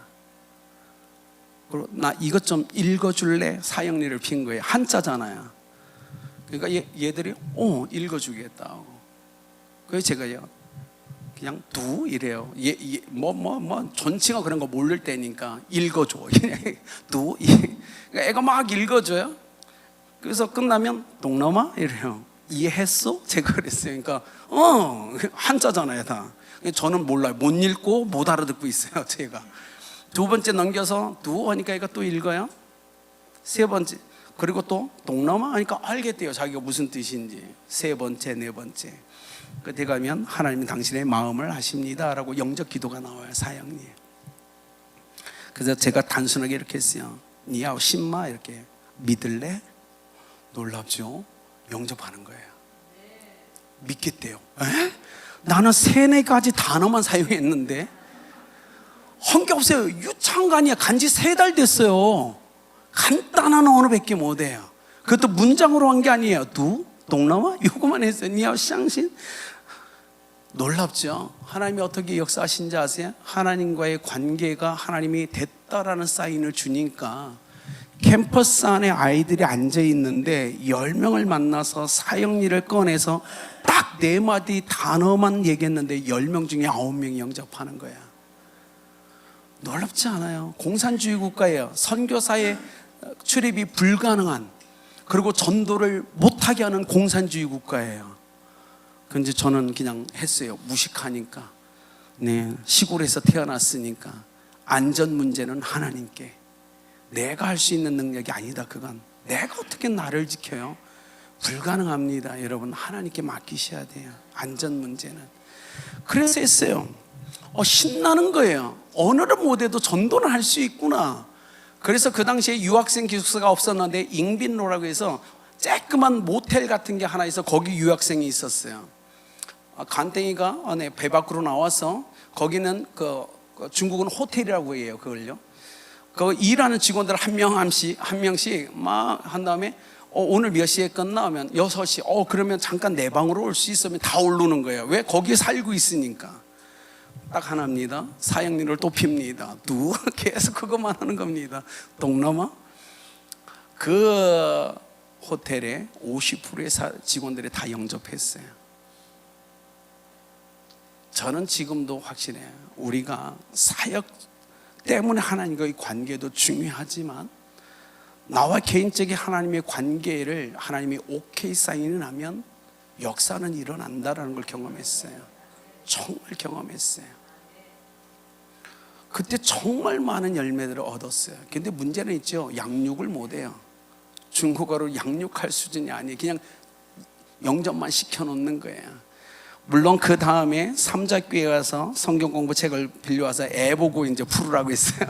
그리고 나 이것 좀 읽어줄래? 사형리를 핀 거예요. 한자잖아요. 그러니까 얘들이 읽어주겠다고. 그래서 제가요 그냥 두 이래요. 존칭어 그런 거 모를 때니까 읽어줘. 두 그러니까 애가 막 읽어줘요. 그래서 끝나면 동남아 이래요. 이해했어? 제가 그랬어요. 그러니까 한자잖아요 다. 저는 몰라요. 못 읽고 못 알아듣고 있어요. 제가 2번째 넘겨서 두 하니까 얘가 또 읽어요. 3번째 그리고 또 동남아 하니까 알겠대요. 자기가 무슨 뜻인지. 3번째 4번째 그때 가면 하나님은 당신의 마음을 하십니다 라고 영적 기도가 나와요. 사형리. 그래서 제가 단순하게 이렇게 했어요. 니하오 신마 이렇게 믿을래? 놀랍죠? 영접하는 거예요. 믿겠대요. 에? 나는 3-4가지 단어만 사용했는데 한 게 없어요. 유창간이야. 간지 3달 됐어요. 간단한 언어밖에 못해요. 그것도 문장으로 한 게 아니에요. 두, 동남아? 요거만 했어요. 니하오 샹신. 놀랍죠? 하나님이 어떻게 역사하신지 아세요? 하나님과의 관계가 하나님이 됐다라는 사인을 주니까 캠퍼스 안에 아이들이 앉아있는데 10명을 만나서 사형리를 꺼내서 딱 4마디 단어만 얘기했는데 10명 중에 9명이 영접하는 거야. 놀랍지 않아요? 공산주의 국가예요. 선교사의 출입이 불가능한, 그리고 전도를 못하게 하는 공산주의 국가예요. 근데 저는 그냥 했어요. 무식하니까. 네, 시골에서 태어났으니까 안전 문제는 하나님께. 내가 할 수 있는 능력이 아니다. 그건 내가 어떻게 나를 지켜요? 불가능합니다. 여러분, 하나님께 맡기셔야 돼요. 안전 문제는. 그래서 했어요. 신나는 거예요. 언어를 못해도 전도는 할 수 있구나. 그래서 그 당시에 유학생 기숙사가 없었는데 잉빈로라고 해서 쬐끄만 모텔 같은 게 하나 있어. 거기 유학생이 있었어요. 간땡이가 배 밖으로 나와서, 거기는 중국은 호텔이라고 해요. 그걸요. 그 일하는 직원들 한 명씩 막 한 다음에 오늘 몇 시에 끝나 하면 6시. 그러면 잠깐 내 방으로 올 수 있으면 다 오르는 거예요. 왜? 거기에 살고 있으니까. 딱 하나입니다. 사형리를 또 핍니다. 계속 그것만 하는 겁니다. 동남아. 그 호텔에 50%의 직원들이 다 영접했어요. 저는 지금도 확신해요. 우리가 사역 때문에 하나님과의 관계도 중요하지만, 나와 개인적인 하나님의 관계를 하나님이 오케이 사인을 하면 역사는 일어난다라는 걸 경험했어요. 정말 경험했어요. 그때 정말 많은 열매들을 얻었어요. 근데 문제는 있죠. 양육을 못해요. 중국어로 양육할 수준이 아니에요. 그냥 영접만 시켜놓는 거예요. 물론 그 다음에 삼자교회 가서 성경 공부 책을 빌려와서 애 보고 이제 풀으라고 했어요.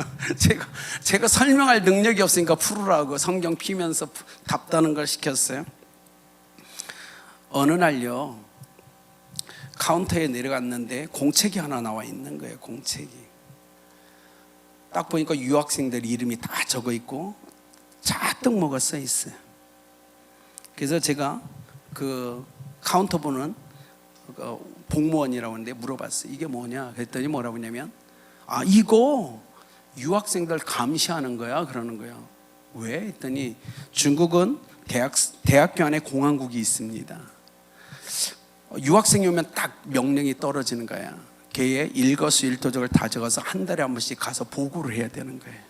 제가 설명할 능력이 없으니까 풀으라고 성경 피면서 답다는 걸 시켰어요. 어느 날요, 카운터에 내려갔는데 공책이 하나 나와 있는 거예요. 공책이 딱 보니까 유학생들 이름이 다 적어 있고 잔뜩 뭐가 써 있어요. 그래서 제가 그 카운터 분은 복무원이라고 하는데 물어봤어요. 이게 뭐냐? 그랬더니 뭐라고 했냐면, 이거 유학생들 감시하는 거야. 그러는 거예요. 왜? 했더니 중국은 대학교 안에 공항국이 있습니다. 유학생이 오면 딱 명령이 떨어지는 거야. 걔의 일거수일투족을 다 적어서 한 달에 한 번씩 가서 보고를 해야 되는 거예요.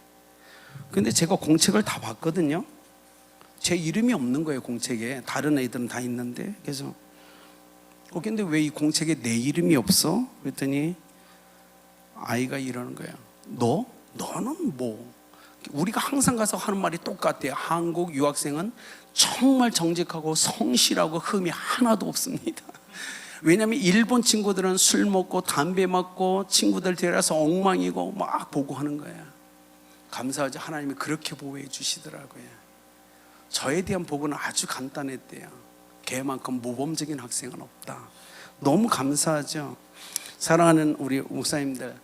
근데 제가 공책을 다 봤거든요. 제 이름이 없는 거예요. 공책에. 다른 애들은 다 있는데. 그래서 근데 왜 이 공책에 내 이름이 없어? 그랬더니 아이가 이러는 거예요. 너는 뭐? 우리가 항상 가서 하는 말이 똑같아요. 한국 유학생은 정말 정직하고 성실하고 흠이 하나도 없습니다. 왜냐하면 일본 친구들은 술 먹고 담배 맞고 친구들 데려와서 엉망이고 막 보고하는 거예요. 감사하죠. 하나님이 그렇게 보호해 주시더라고요. 저에 대한 보고는 아주 간단했대요. 걔만큼 모범적인 학생은 없다. 너무 감사하죠. 사랑하는 우리 목사님들,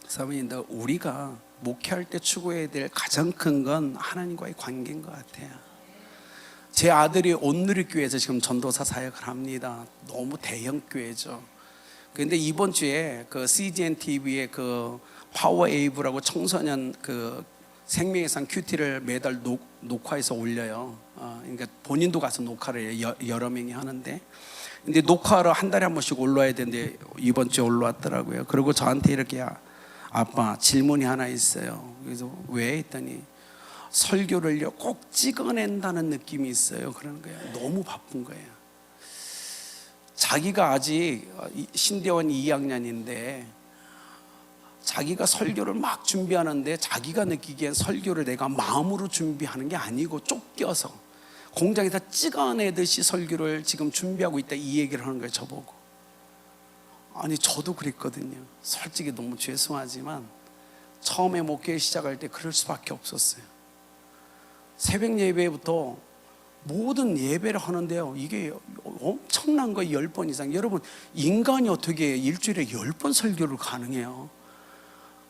사모님들, 우리가 목회할 때 추구해야 될 가장 큰 건 하나님과의 관계인 것 같아요. 제 아들이 온누리교회에서 지금 전도사 사역을 합니다. 너무 대형 교회죠. 그런데 이번 주에 그 CGN TV에 그 파워 에이브라고 청소년 그 생명의 상 큐티를 매달 녹화해서 올려요. 그러니까 본인도 가서 녹화를 해요. 여러 명이 하는데, 근데 녹화하러 한 달에 한 번씩 올라와야 되는데 이번 주에 올라왔더라고요. 그리고 저한테 이렇게, 아빠 질문이 하나 있어요. 그래서 왜? 했더니 설교를요 꼭 찍어낸다는 느낌이 있어요. 그러는 거예요. 너무 바쁜 거예요. 자기가 아직 신대원 2학년인데 자기가 설교를 막 준비하는데 자기가 느끼기엔 설교를 내가 마음으로 준비하는 게 아니고 쫓겨서 공장에서 찍어내듯이 설교를 지금 준비하고 있다, 이 얘기를 하는 거예요. 저보고. 아니, 저도 그랬거든요. 솔직히 너무 죄송하지만 처음에 목회 시작할 때 그럴 수밖에 없었어요. 새벽 예배부터 모든 예배를 하는데요, 이게 엄청난 거예요. 10번 이상. 여러분, 인간이 어떻게 일주일에 10번 설교를 가능해요?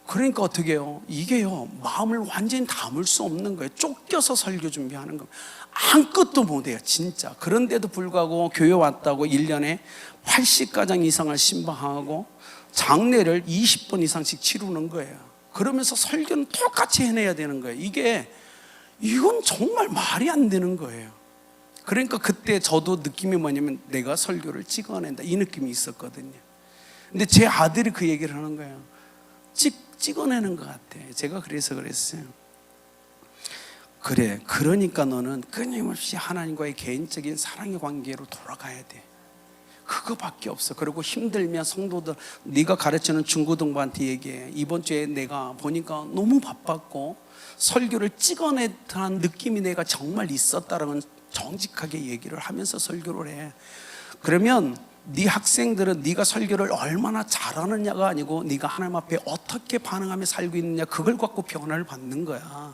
그러니까 어떻게 해요? 이게요, 마음을 완전히 담을 수 없는 거예요. 쫓겨서 설교 준비하는 거예요. 아무것도 못해요, 진짜. 그런데도 불구하고 교회 왔다고 1년에 80가정 이상을 신방하고 장례를 20번 이상씩 치르는 거예요. 그러면서 설교는 똑같이 해내야 되는 거예요. 이건 정말 말이 안 되는 거예요. 그러니까 그때 저도 느낌이 뭐냐면 내가 설교를 찍어낸다, 이 느낌이 있었거든요. 근데 제 아들이 그 얘기를 하는 거예요. 찍어내는 것 같아. 제가 그래서 그랬어요. 그래, 그러니까 너는 끊임없이 하나님과의 개인적인 사랑의 관계로 돌아가야 돼. 그거밖에 없어. 그리고 힘들면 성도들, 네가 가르치는 중고등부한테 얘기해. 이번 주에 내가 보니까 너무 바빴고 설교를 찍어냈다는 느낌이 내가 정말 있었다라는 정직하게 얘기를 하면서 설교를 해. 그러면 네 학생들은 네가 설교를 얼마나 잘하느냐가 아니고 네가 하나님 앞에 어떻게 반응하며 살고 있느냐, 그걸 갖고 변화를 받는 거야.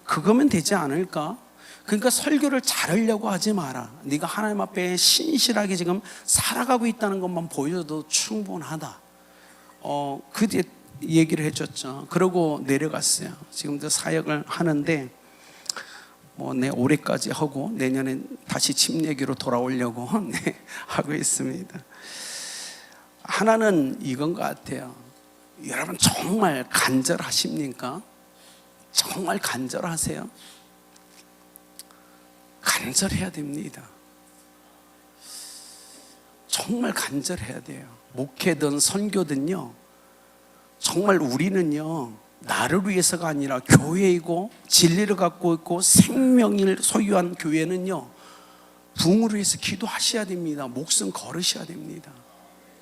그거면 되지 않을까? 그러니까 설교를 잘하려고 하지 마라. 네가 하나님 앞에 신실하게 지금 살아가고 있다는 것만 보여도 충분하다. 그 뒤에 얘기를 해줬죠. 그러고 내려갔어요. 지금도 사역을 하는데 내 올해까지 하고 내년에 다시 침 얘기로 돌아오려고 하고 있습니다. 하나는 이건 것 같아요. 여러분 정말 간절하십니까? 정말 간절하세요? 간절해야 됩니다. 정말 간절해야 돼요. 목회든 선교든요, 정말 우리는요, 나를 위해서가 아니라 교회이고 진리를 갖고 있고 생명을 소유한 교회는요, 부흥을 위해서 기도하셔야 됩니다. 목숨 걸으셔야 됩니다.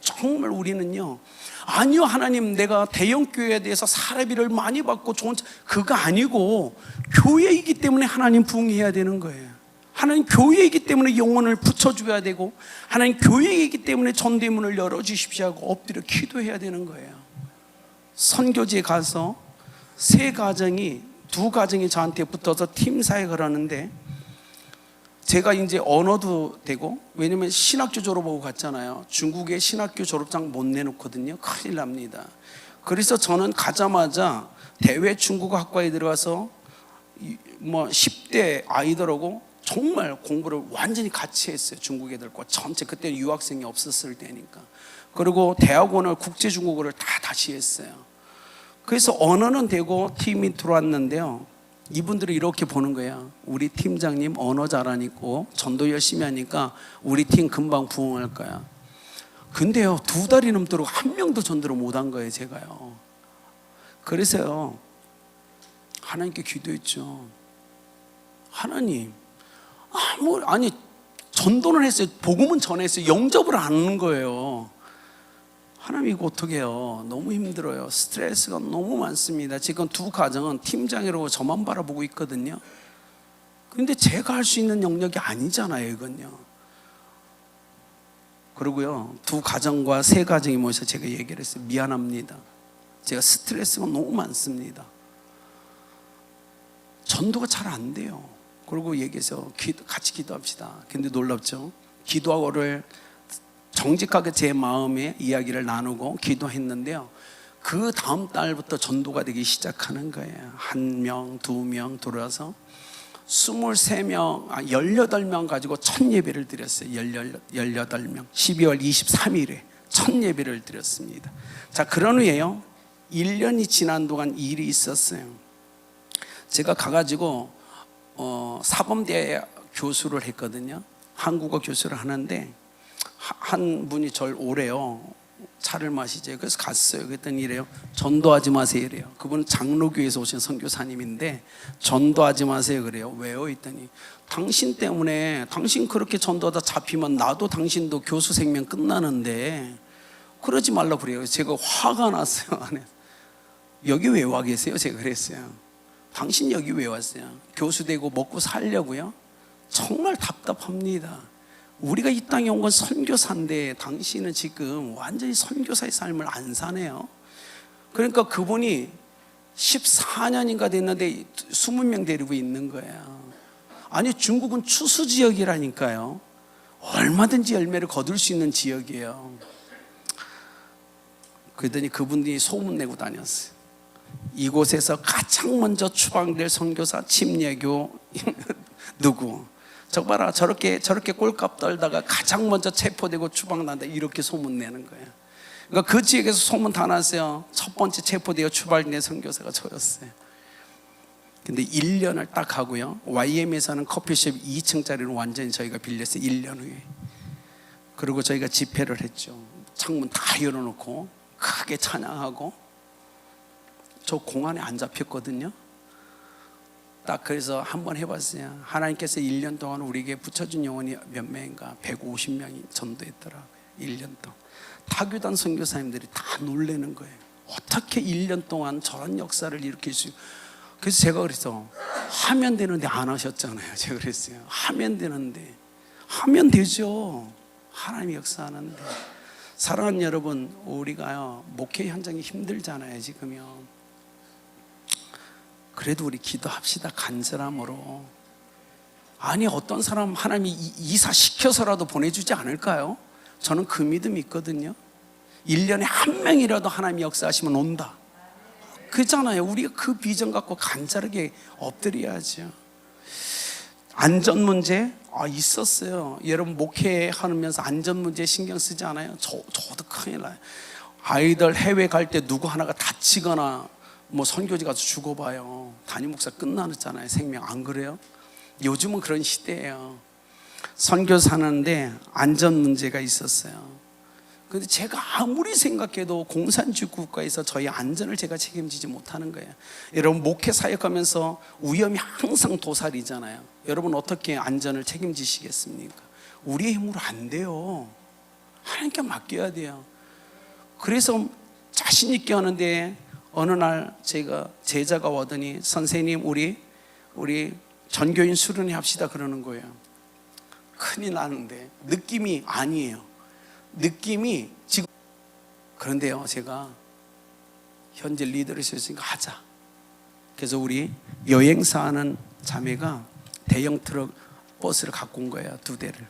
정말 우리는요, 아니요 하나님, 내가 대형교회에 대해서 사례비를 많이 받고 좋은, 그거 아니고 교회이기 때문에 하나님 부흥해야 되는 거예요. 하나님 교회이기 때문에 영혼을 붙여줘야 되고, 하나님 교회이기 때문에 전대문을 열어주십시오 하고 엎드려 기도해야 되는 거예요. 선교지에 가서 두 가정이 저한테 붙어서 팀 사역을 하는데, 제가 이제 언어도 되고, 왜냐면 신학교 졸업하고 갔잖아요. 중국에 신학교 졸업장 못 내놓거든요. 큰일 납니다. 그래서 저는 가자마자 대외 중국어 학과에 들어가서 10대 아이들하고 정말 공부를 완전히 같이 했어요. 중국 애들과 전체, 그때 유학생이 없었을 때니까. 그리고 대학원을 국제중국어를 다시 했어요. 그래서 언어는 되고 팀이 들어왔는데요, 이분들이 이렇게 보는 거예요. 우리 팀장님 언어 잘하니까 전도 열심히 하니까 우리 팀 금방 부흥할 거야. 근데요, 2달이 넘도록 한 명도 전도를 못한 거예요, 제가요. 그래서요, 하나님께 기도했죠. 하나님, 아니 전도는 했어요. 복음은 전했어요. 영접을 안 하는 거예요. 하나님, 이거 어떻게 해요? 너무 힘들어요. 스트레스가 너무 많습니다. 지금 2 가정은 팀장이라고 저만 바라보고 있거든요. 근데 제가 할 수 있는 영역이 아니잖아요, 이건요. 그리고요, 2 가정과 3 가정이 모여서 제가 얘기를 했어요. 미안합니다. 제가 스트레스가 너무 많습니다. 전도가 잘 안 돼요. 그리고 얘기해서 같이 기도합시다. 근데 놀랍죠? 기도를 정직하게 제 마음의 이야기를 나누고 기도했는데요, 그 다음 달부터 전도가 되기 시작하는 거예요. 1명, 2명 들어와서 23명, 18명 가지고 첫 예배를 드렸어요. 18명. 12월 23일에 첫 예배를 드렸습니다. 자, 그런 후에요, 1년이 지난 동안 일이 있었어요. 제가 가가지고 사범대 교수를 했거든요. 한국어 교수를 하는데 한 분이 저를 오래요. 차를 마시죠. 그래서 갔어요. 그랬더니 이래요. 전도하지 마세요. 이래요. 그분은 장로교에서 오신 선교사님인데 전도하지 마세요. 그래요. 왜요? 했더니 당신 때문에, 당신 그렇게 전도하다 잡히면 나도 당신도 교수 생명 끝나는데 그러지 말라고 그래요. 제가 화가 났어요. 여기 왜 와 계세요? 제가 그랬어요. 당신 여기 왜 왔어요? 교수 되고 먹고 살려고요? 정말 답답합니다. 우리가 이 땅에 온 건 선교사인데 당신은 지금 완전히 선교사의 삶을 안 사네요. 그러니까 그분이 14년인가 됐는데 20명 데리고 있는 거예요. 아니, 중국은 추수 지역이라니까요. 얼마든지 열매를 거둘 수 있는 지역이에요. 그러더니 그분이 소문 내고 다녔어요. 이곳에서 가장 먼저 추방될 선교사 침례교 누구? 저 봐라, 저렇게 꼴값 떨다가 가장 먼저 체포되고 추방난다, 이렇게 소문내는 거예요. 그러니까 그 지역에서 소문 다 났어요. 첫 번째 체포되어 추방된 선교사가 저였어요. 근데 1년을 딱 하고요, YM에서는 커피숍 2층짜리를 완전히 저희가 빌렸어요. 1년 후에. 그리고 저희가 집회를 했죠. 창문 다 열어놓고 크게 찬양하고. 저 공안에 안 잡혔거든요. 딱 그래서 한번 해봤어요. 하나님께서 1년 동안 우리에게 붙여준 영혼이 몇 명인가? 150명이 전도했더라고요. 1년 동안. 타교단 선교사님들이 다 놀라는 거예요. 어떻게 1년 동안 저런 역사를 일으킬 수. 그래서 제가 그랬어, 하면 되는데 안 하셨잖아요. 제가 그랬어요. 하면 되는데. 하면 되죠. 하나님이 역사하는데. 사랑하는 여러분, 우리가요, 목회 현장이 힘들잖아요, 지금요. 그래도 우리 기도합시다. 간절함으로. 아니, 어떤 사람 하나님이 이사시켜서라도 보내주지 않을까요? 저는 그 믿음이 있거든요. 1년에 한 명이라도 하나님이 역사하시면 온다, 그잖아요. 우리가 그 비전 갖고 간절하게 엎드려야죠. 안전 문제 있었어요. 여러분 목회하면서 안전 문제 신경 쓰지 않아요? 저도 큰일 나요. 아이들 해외 갈 때 누구 하나가 다치거나 뭐 선교지 가서 죽어봐요, 담임 목사 끝나잖아요, 생명. 안 그래요? 요즘은 그런 시대예요. 선교 사는데 안전 문제가 있었어요. 근데 제가 아무리 생각해도 공산주의 국가에서 저희 안전을 제가 책임지지 못하는 거예요. 여러분 목회 사역하면서 위험이 항상 도사리잖아요. 여러분 어떻게 안전을 책임지시겠습니까? 우리의 힘으로 안 돼요. 하나님께 맡겨야 돼요. 그래서 자신 있게 하는데 어느 날 제가 제자가 오더니, 선생님 우리 전교인 수련회 합시다 그러는 거예요. 큰일 나는데 느낌이 아니에요. 느낌이 지금. 그런데요, 제가 현재 리더로서 있으니까 하자. 그래서 우리 여행사 하는 자매가 대형 트럭 버스를 갖고 온 거예요, 2대를.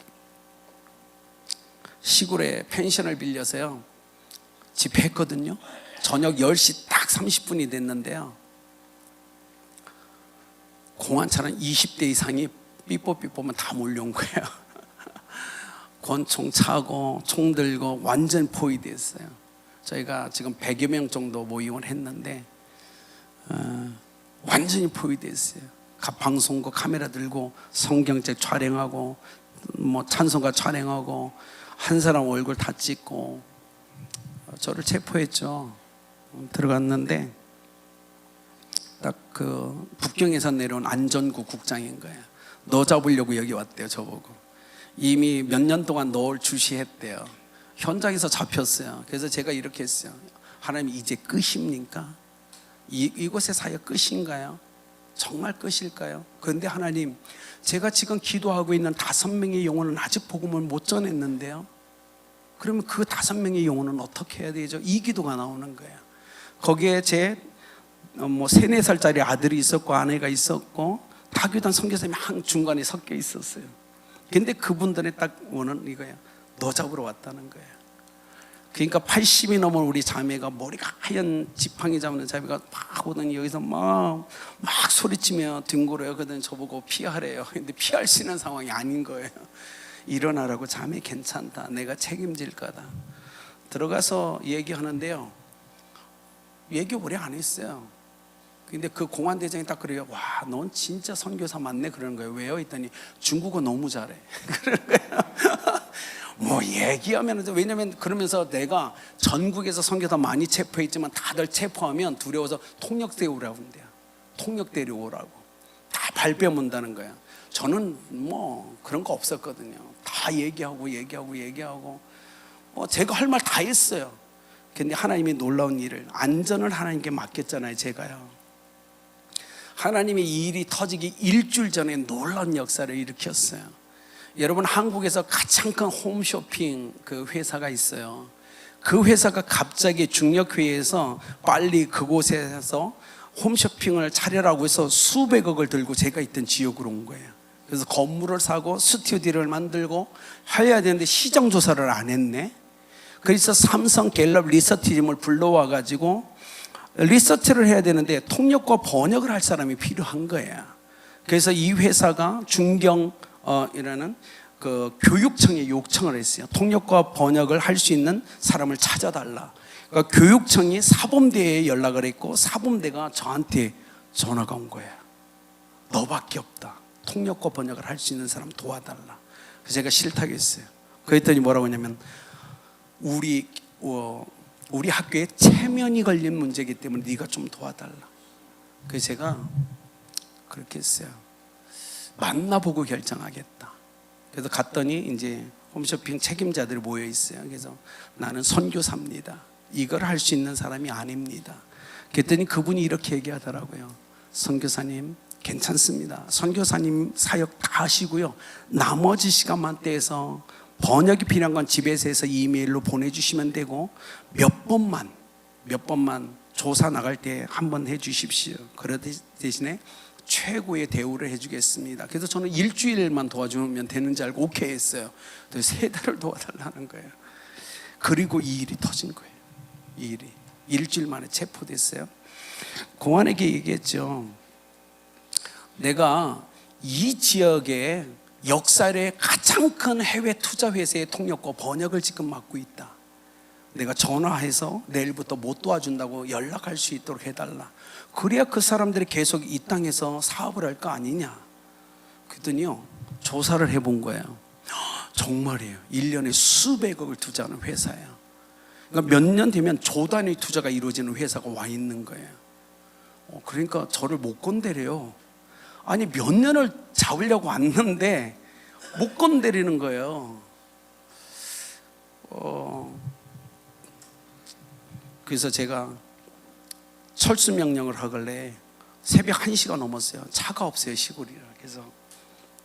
시골에 펜션을 빌려서요 집회했거든요. 저녁 10시 딱 30분이 됐는데요, 공안차는 20대 이상이 삐뽀삐뽀만 다 몰려온 거예요. 권총 차고 총 들고 완전 포위됐어요. 저희가 지금 100여 명 정도 모임을 했는데 완전히 포위됐어요. 방송국 카메라 들고 성경책 촬영하고 뭐 찬송가 촬영하고 한 사람 얼굴 다 찍고. 저를 체포했죠. 들어갔는데 딱 그 북경에서 내려온 안전구 국장인 거예요. 너 잡으려고 여기 왔대요, 저보고. 이미 몇 년 동안 너를 주시했대요. 현장에서 잡혔어요. 그래서 제가 이렇게 했어요. 하나님, 이제 끝입니까? 이곳의 사역 끝인가요? 정말 끝일까요? 그런데 하나님, 제가 지금 기도하고 있는 5명의 영혼은 아직 복음을 못 전했는데요. 그러면 그 5명의 영혼은 어떻게 해야 되죠? 이 기도가 나오는 거예요. 거기에 제 3, 4살짜리 아들이 있었고 아내가 있었고 타교단 선교사님이 한 중간에 섞여 있었어요. 근데 그분들이 딱 원하는 이거예요. 너 잡으러 왔다는 거예요. 그러니까 80이 넘은 우리 자매가, 머리가 하얀 지팡이 잡는 자매가 막 오더니 여기서 막 소리치며 뒹굴어요. 그러더니 저보고 피하래요. 근데 피할 수 있는 상황이 아닌 거예요. 일어나라고. 자매 괜찮다, 내가 책임질 거다. 들어가서 얘기하는데요, 얘기 오래 안 했어요. 근데 그 공안대장이 딱 그래요. 와, 넌 진짜 선교사 맞네 그러는 거예요. 왜요? 했더니 중국어 너무 잘해. 그러는 거예요. 뭐 얘기하면, 왜냐면 그러면서 내가 전국에서 선교사 많이 체포했지만 다들 체포하면 두려워서 통역 데려오라고 한대요. 통역 데려오라고 다 발뺌한다는 거예요. 저는 뭐 그런 거 없었거든요. 다 얘기하고 뭐 제가 할 말 다 했어요. 근데 하나님이 놀라운 일을, 안전을 하나님께 맡겼잖아요, 제가요. 하나님이 이 일이 터지기 일주일 전에 놀라운 역사를 일으켰어요. 여러분, 한국에서 가장 큰 홈쇼핑 그 회사가 있어요. 그 회사가 갑자기 중력회의에서 빨리 그곳에서 홈쇼핑을 차려라고 해서 수백억을 들고 제가 있던 지역으로 온 거예요. 그래서 건물을 사고 스튜디오를 만들고 해야 되는데 시장조사를 안 했네. 그래서 삼성 갤럽 리서치팀을 불러와 가지고 리서치를 해야 되는데 통역과 번역을 할 사람이 필요한 거예요. 그래서 이 회사가 중경이라는 그 교육청에 요청을 했어요. 통역과 번역을 할 수 있는 사람을 찾아달라. 그러니까 교육청이 사범대에 연락을 했고 사범대가 저한테 전화가 온 거예요. 너밖에 없다. 통역과 번역을 할 수 있는 사람 도와달라. 그래서 제가 싫다고 했어요. 그랬더니 뭐라고 하냐면 우리 학교에 체면이 걸린 문제이기 때문에 네가 좀 도와달라. 그래서 제가 그렇게 했어요. 만나보고 결정하겠다. 그래서 갔더니 이제 홈쇼핑 책임자들이 모여 있어요. 그래서 나는 선교사입니다. 이걸 할 수 있는 사람이 아닙니다. 그랬더니 그분이 이렇게 얘기하더라고요. 선교사님 괜찮습니다. 선교사님 사역 다 하시고요. 나머지 시간만 떼서 번역이 필요한 건 집에서 해서 이메일로 보내주시면 되고 몇 번만 조사 나갈 때 한번 해주십시오. 그러 대신에 최고의 대우를 해주겠습니다. 그래서 저는 일주일만 도와주면 되는지 알고 오케이 했어요. 그래서 3달을 도와달라는 거예요. 그리고 이 일이 터진 거예요. 이 일이 일주일 만에 체포됐어요. 공안에게 얘기했죠. 내가 이 지역에 역사의 가장 큰 해외 투자 회사의 통역과 번역을 지금 맡고 있다. 내가 전화해서 내일부터 못 도와준다고 연락할 수 있도록 해달라. 그래야 그 사람들이 계속 이 땅에서 사업을 할 거 아니냐. 그랬더니요 조사를 해본 거예요. 정말이에요. 1년에 수백억을 투자하는 회사예요. 그러니까 몇 년 되면 조 단위 투자가 이루어지는 회사가 와 있는 거예요. 그러니까 저를 못 건드려요. 아니 몇 년을 잡으려고 왔는데 못 건드리는 거예요. 그래서 제가 철수 명령을 하길래 새벽 1시가 넘었어요. 차가 없어요, 시골이라. 그래서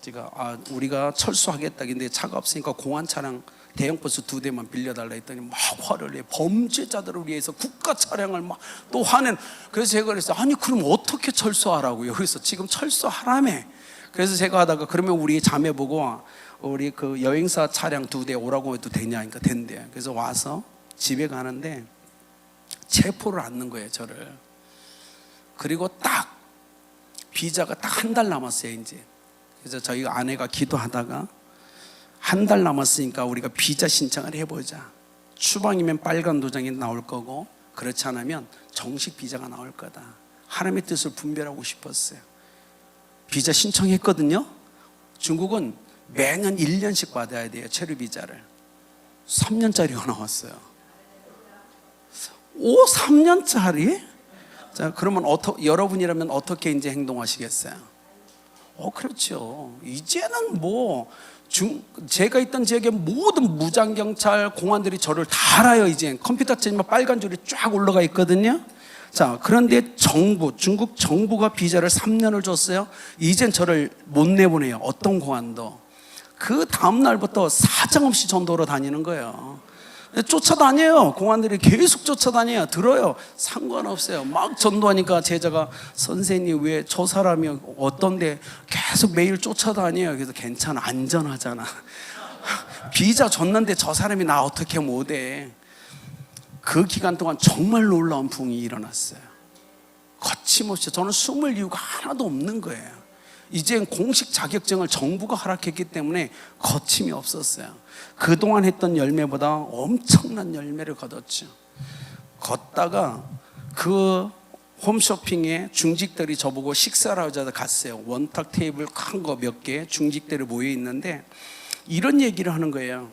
제가 우리가 철수하겠다. 근데 차가 없으니까 공안 차량 대형 버스 2대만 빌려달라 했더니 막 화를 내. 범죄자들을 위해서 국가 차량을 막 또 화낸. 그래서 제가 그랬어요. 아니 그럼 어떻게 철수하라고요? 그래서 지금 철수하라며. 그래서 제가 하다가 그러면 우리 자매 보고 우리 그 여행사 차량 2대 오라고 해도 되냐? 그러니까 된대요. 그래서 와서 집에 가는데 체포를 않는 거예요, 저를. 그리고 딱 비자가 딱 1달 남았어요, 이제. 그래서 저희 아내가 기도하다가 1달 남았으니까 우리가 비자 신청을 해보자. 추방이면 빨간 도장이 나올 거고 그렇지 않으면 정식 비자가 나올 거다. 하나님의 뜻을 분별하고 싶었어요. 비자 신청했거든요. 중국은 매년 1년씩 받아야 돼요, 체류 비자를. 3년짜리가 나왔어요. 3년짜리? 자, 그러면 여러분이라면 어떻게 이제 행동하시겠어요? 그렇죠. 이제는 제가 있던 지역의 모든 무장경찰, 공안들이 저를 다 알아요. 이제 컴퓨터 치면 빨간 줄이 쫙 올라가 있거든요. 자, 그런데 중국 정부가 비자를 3년을 줬어요. 이젠 저를 못 내보내요. 어떤 공안도. 그 다음 날부터 사정없이 전도로 다니는 거예요. 쫓아다녀요. 공안들이 계속 쫓아다녀요. 들어요. 상관없어요. 막 전도하니까 제자가 선생님 왜 저 사람이 어떤데 계속 매일 쫓아다녀요. 그래서 괜찮아, 안전하잖아. 비자 줬는데 저 사람이 나 어떻게 못해. 그 기간 동안 정말 놀라운 부흥이 일어났어요. 거침없이. 저는 숨을 이유가 하나도 없는 거예요. 이젠 공식 자격증을 정부가 허락했기 때문에 거침이 없었어요. 그동안 했던 열매보다 엄청난 열매를 거뒀죠. 걷다가 그 홈쇼핑에 중직들이 저보고 식사를 하자고 갔어요. 원탁 테이블 큰 거 몇 개 중직들이 모여 있는데 이런 얘기를 하는 거예요.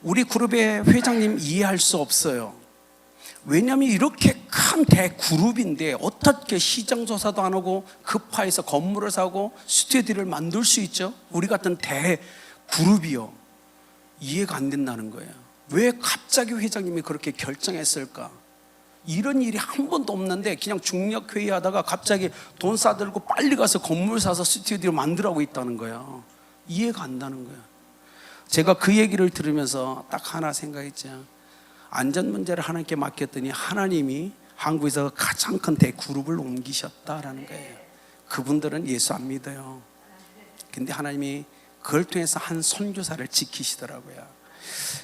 우리 그룹의 회장님 이해할 수 없어요. 왜냐하면 이렇게 큰 대그룹인데 어떻게 시장조사도 안 하고 급파해서 건물을 사고 스튜디오를 만들 수 있죠? 우리 같은 대그룹이요. 이해가 안 된다는 거예요. 왜 갑자기 회장님이 그렇게 결정했을까? 이런 일이 한 번도 없는데 그냥 중력회의 하다가 갑자기 돈 싸들고 빨리 가서 건물 사서 스튜디오 만들라고 있다는 거예요. 이해가 안 가는 거예요. 제가 그 얘기를 들으면서 딱 하나 생각했죠. 안전 문제를 하나님께 맡겼더니 하나님이 한국에서 가장 큰 대그룹을 옮기셨다라는 거예요. 그분들은 예수 안 믿어요. 근데 하나님이 그걸 통해서 한 선교사를 지키시더라고요.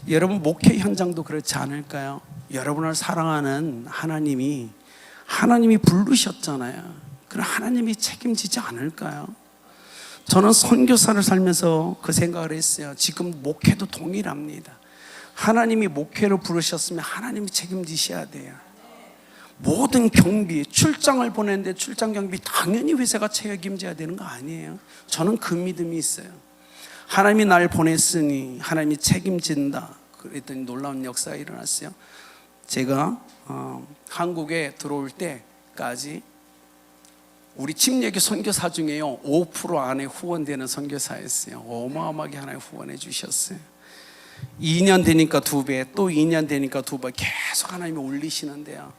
여러분 목회 현장도 그렇지 않을까요? 여러분을 사랑하는 하나님이 하나님이 부르셨잖아요. 그럼 하나님이 책임지지 않을까요? 저는 선교사를 살면서 그 생각을 했어요. 지금 목회도 동일합니다. 하나님이 목회를 부르셨으면 하나님이 책임지셔야 돼요. 모든 경비, 출장을 보내는데 출장 경비 당연히 회사가 책임져야 되는 거 아니에요. 저는 그 믿음이 있어요. 하나님이 날 보냈으니 하나님이 책임진다. 그랬더니 놀라운 역사가 일어났어요. 제가 한국에 들어올 때까지 우리 침례교 선교사 중에요 5% 안에 후원되는 선교사였어요. 어마어마하게 하나님 후원해 주셨어요. 2년 되니까 2배, 또 2년 되니까 2배 계속 하나님이 올리시는데요,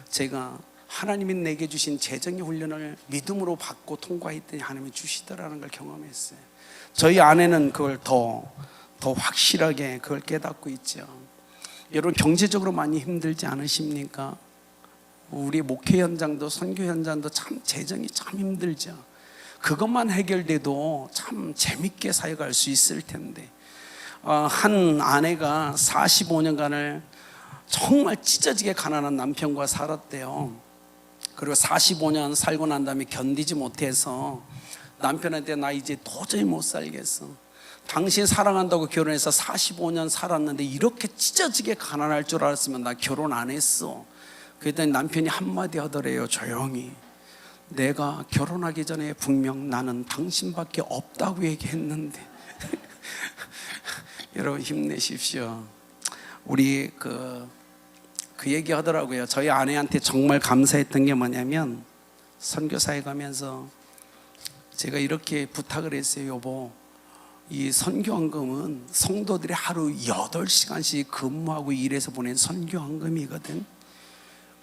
제가 하나님이 내게 주신 재정의 훈련을 믿음으로 받고 통과했더니 하나님이 주시더라는 걸 경험했어요. 저희 아내는 그걸 더 확실하게 그걸 깨닫고 있죠. 여러분, 경제적으로 많이 힘들지 않으십니까? 우리 목회 현장도 선교 현장도 참 재정이 참 힘들죠. 그것만 해결돼도 참 재밌게 사역할 수 있을 텐데, 한 아내가 45년간을 정말 찢어지게 가난한 남편과 살았대요. 그리고 45년 살고 난 다음에 견디지 못해서 남편한테 나 이제 도저히 못 살겠어, 당신 사랑한다고 결혼해서 45년 살았는데 이렇게 찢어지게 가난할 줄 알았으면 나 결혼 안 했어. 그랬더니 남편이 한마디 하더래요. 조용히. 내가 결혼하기 전에 분명 나는 당신밖에 없다고 얘기했는데. 여러분, 힘내십시오. 우리 그 얘기 하더라고요. 저희 아내한테 정말 감사했던 게 뭐냐면, 선교사에 가면서 제가 이렇게 부탁을 했어요. 여보, 이 선교헌금은 성도들이 하루 8시간씩 근무하고 일해서 보낸 선교헌금이거든.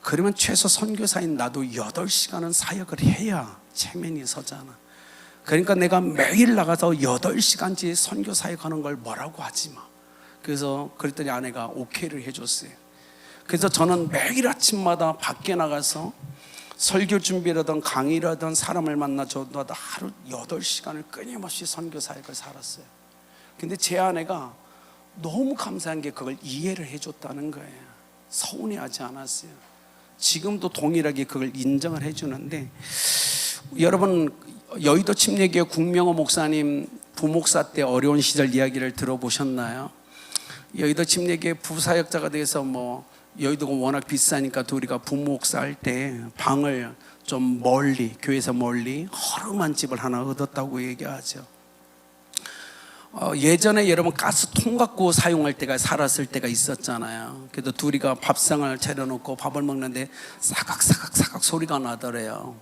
그러면 최소 선교사인 나도 8시간은 사역을 해야 체면이 서잖아. 그러니까 내가 매일 나가서 8시간째 선교 사역하는 걸 뭐라고 하지 마. 그래서 그랬더니 아내가 오케이를 해줬어요. 그래서 저는 매일 아침마다 밖에 나가서 설교 준비라든 강의라든 사람을 만나 저도 하루 8시간을 끊임없이 선교 사역을 살았어요. 근데 제 아내가 너무 감사한 게 그걸 이해를 해줬다는 거예요. 서운해하지 않았어요. 지금도 동일하게 그걸 인정을 해주는데, 여러분, 여의도 침례교회 국명호 목사님 부목사 때 어려운 시절 이야기를 들어보셨나요? 여의도 침례교회 부사역자가 돼서 여의도가 워낙 비싸니까 우리가 부목사 할 때 방을 좀 멀리, 교회에서 멀리 허름한 집을 하나 얻었다고 얘기하죠. 예전에 여러분 가스통 갖고 사용할 때가, 살았을 때가 있었잖아요. 그래도 둘이가 밥상을 차려놓고 밥을 먹는데 사각사각 소리가 나더래요.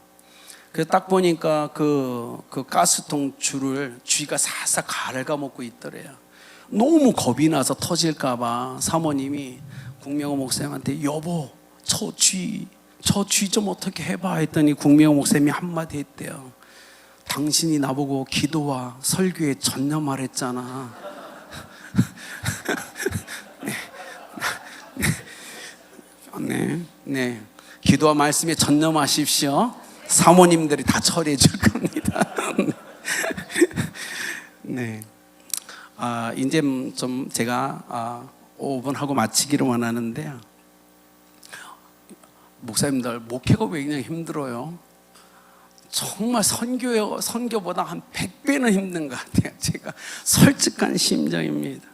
그래서 딱 보니까 그 가스통 줄을 쥐가 살짝 갉아먹고 있더래요. 너무 겁이 나서 터질까봐 사모님이 국명호 목사님한테 여보, 저 쥐 좀 어떻게 해봐 했더니 국명호 목사님이 한마디 했대요. 당신이 나보고 기도와 설교에 전념하랬잖아. 네. 기도와 말씀에 전념하십시오. 사모님들이 다 처리해 줄 겁니다. 네. 이제 좀 제가 5분 하고 마치기를 원하는데요. 목사님들, 목회가 왜 그냥 힘들어요? 정말 선교보다 한 100배는 힘든 것 같아요. 제가 솔직한 심정입니다.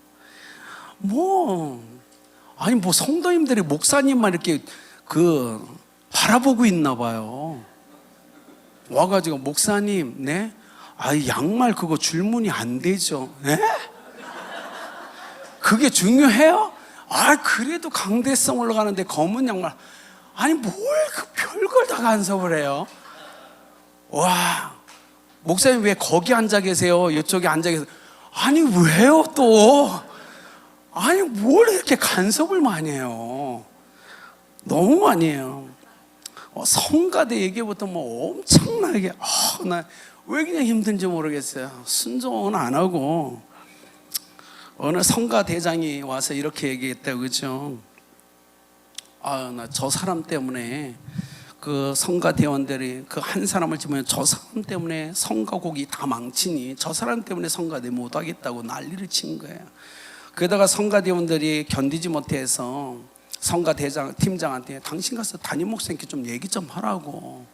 성도님들이 목사님만 이렇게 바라보고 있나 봐요. 와가지고 목사님, 네? 양말 그거 줄무늬 안 되죠? 네? 그게 중요해요? 그래도 강대성 올라가는데 검은 양말. 뭘 그 별걸 다 간섭을 해요? 와, 목사님 왜 거기 앉아 계세요? 이쪽에 앉아 계세요? 왜요 또? 뭘 이렇게 간섭을 많이 해요? 너무 많이 해요. 성가대 얘기부터 엄청나게, 나 왜 그냥 힘든지 모르겠어요. 순종은 안 하고. 어느 성가대장이 와서 이렇게 얘기했다고, 그죠? 나 저 사람 때문에 그 성가대원들이 그 한 사람을 집으면 저 사람 때문에 성가곡이 다 망치니 저 사람 때문에 성가대 못하겠다고 난리를 친 거예요. 그러다가 성가대원들이 견디지 못해서 성가대장 팀장한테 당신 가서 담임 목사님께 좀 얘기 좀 하라고.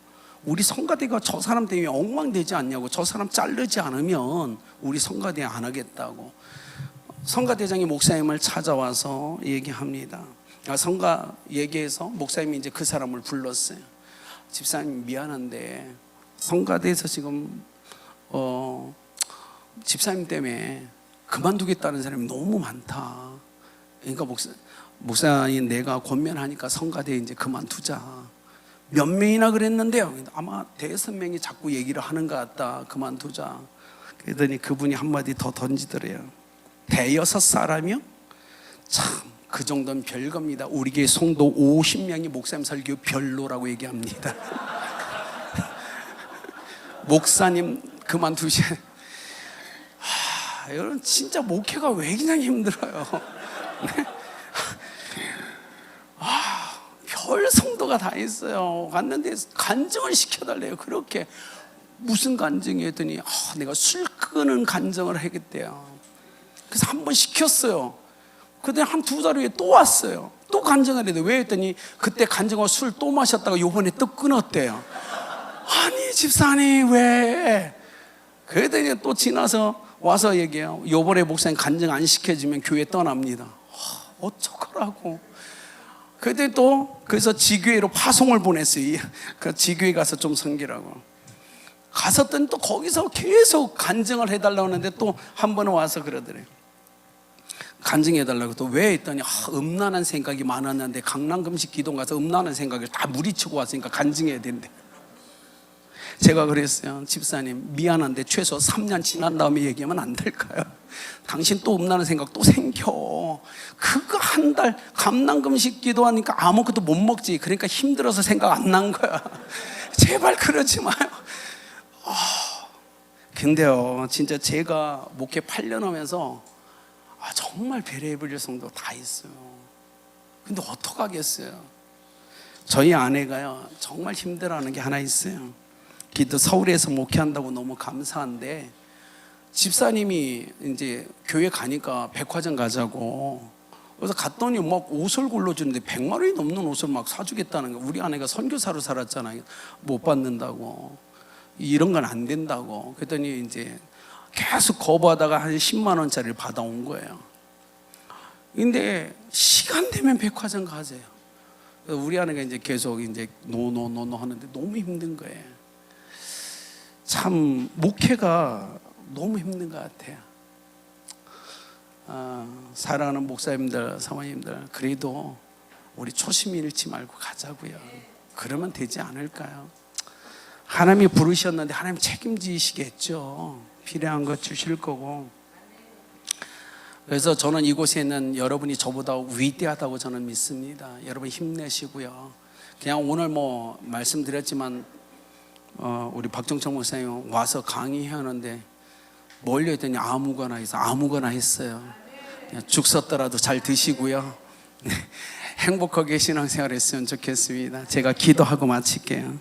우리 성가대가 저 사람 때문에 엉망되지 않냐고. 저 사람 자르지 않으면 우리 성가대 안 하겠다고. 성가대장이 목사님을 찾아와서 얘기합니다. 성가 얘기해서 목사님이 이제 그 사람을 불렀어요. 집사님 미안한데 성가대에서 지금 집사님 때문에 그만두겠다는 사람이 너무 많다. 그러니까 목사님 내가 권면하니까 성가대 이제 그만두자. 몇 명이나 그랬는데요. 아마 5명이 자꾸 얘기를 하는 것 같다. 그만두자. 그러더니 그분이 한마디 더 던지더래요. 5사람이요? 참 그 정도는 별겁니다. 우리 교회 성도 50명이 목사님 설교 별로라고 얘기합니다. 목사님 그만두셔야. 여러분 진짜 목회가 왜 그냥 힘들어요. 별 성도가 다 있어요. 갔는데 간증을 시켜달래요. 그렇게 무슨 간증이 했더니 내가 술 끄는 간증을 하겠대요. 그래서 한 번 시켰어요. 그때 한 2달 후에 또 왔어요. 또 간증을 해야 돼. 왜 했더니 그때 간증하고 술 또 마셨다가 요번에 또 끊었대요. 아니 집사님 왜? 그랬더니 또 지나서 와서 얘기해요. 요번에 목사님 간증 안 시켜주면 교회 떠납니다. 어쩌라고. 그랬더니 또 그래서 지교회로 파송을 보냈어요. 그 지교회 가서 좀 섬기라고. 갔었더니 또 거기서 계속 간증을 해달라고 하는데 또 한 번은 와서 그러더래요. 간증해달라고. 또 왜 했더니 음란한 생각이 많았는데 강남금식 기도 가서 음란한 생각을 다 무리치고 왔으니까 간증해야 된대. 제가 그랬어요. 집사님 미안한데 최소 3년 지난 다음에 얘기하면 안 될까요? 당신 또 음란한 생각 또 생겨. 그거 한 달 감남금식 기도하니까 아무것도 못 먹지. 그러니까 힘들어서 생각 안 난 거야. 제발 그러지 마요. 근데요 진짜 제가 목회 8년 하면서 정말 배려해 볼 성도 다 있어요. 근데 어떡하겠어요. 저희 아내가요 정말 힘들어하는 게 하나 있어요. 기도 서울에서 목회한다고 너무 감사한데 집사님이 이제 교회 가니까 백화점 가자고. 그래서 갔더니 막 옷을 골라주는데 100만 원이 넘는 옷을 막 사주겠다는 거예요. 우리 아내가 선교사로 살았잖아요. 못 받는다고. 이런 건 안 된다고. 그랬더니 이제 계속 거부하다가 한 10만 원짜리를 받아온 거예요. 근데 시간 되면 백화점 가세요. 우리 아내가 이제 계속 이제 노 하는데 너무 힘든 거예요. 참 목회가 너무 힘든 것 같아요. 사랑하는 목사님들, 사모님들, 그래도 우리 초심 잃지 말고 가자고요. 그러면 되지 않을까요? 하나님이 부르셨는데 하나님 책임지시겠죠. 필요한 거 주실 거고. 그래서 저는 이곳에 있는 여러분이 저보다 위대하다고 저는 믿습니다. 여러분 힘내시고요. 그냥 오늘 뭐 말씀드렸지만 우리 박정철 목사님 와서 강의하는데 멀려 있더니 아무거나 해서 아무거나 했어요. 죽 섰더라도 잘 드시고요. 행복하게 신앙생활 했으면 좋겠습니다. 제가 기도하고 마칠게요.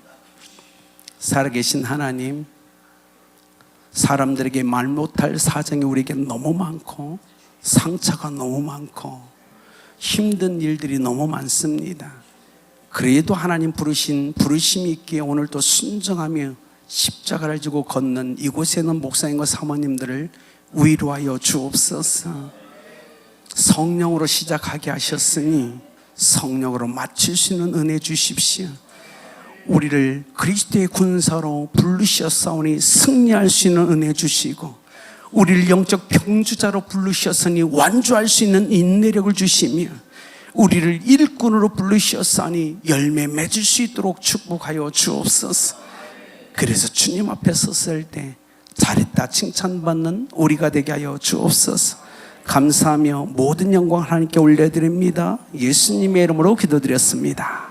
살아계신 하나님, 사람들에게 말 못할 사정이 우리에게 너무 많고 상처가 너무 많고 힘든 일들이 너무 많습니다. 그래도 하나님 부르신 부르심이 있기에 오늘도 순종하며 십자가를 지고 걷는 이곳에 있는 목사님과 사모님들을 위로하여 주옵소서. 성령으로 시작하게 하셨으니 성령으로 마칠 수 있는 은혜 주십시오. 우리를 그리스도의 군사로 부르셨사오니 승리할 수 있는 은혜 주시고, 우리를 영적 평주자로 부르셨으니 완주할 수 있는 인내력을 주시며, 우리를 일꾼으로 부르셨사니 열매 맺을 수 있도록 축복하여 주옵소서. 그래서 주님 앞에 섰을 때 잘했다 칭찬받는 우리가 되게 하여 주옵소서. 감사하며 모든 영광 하나님께 올려드립니다. 예수님의 이름으로 기도드렸습니다.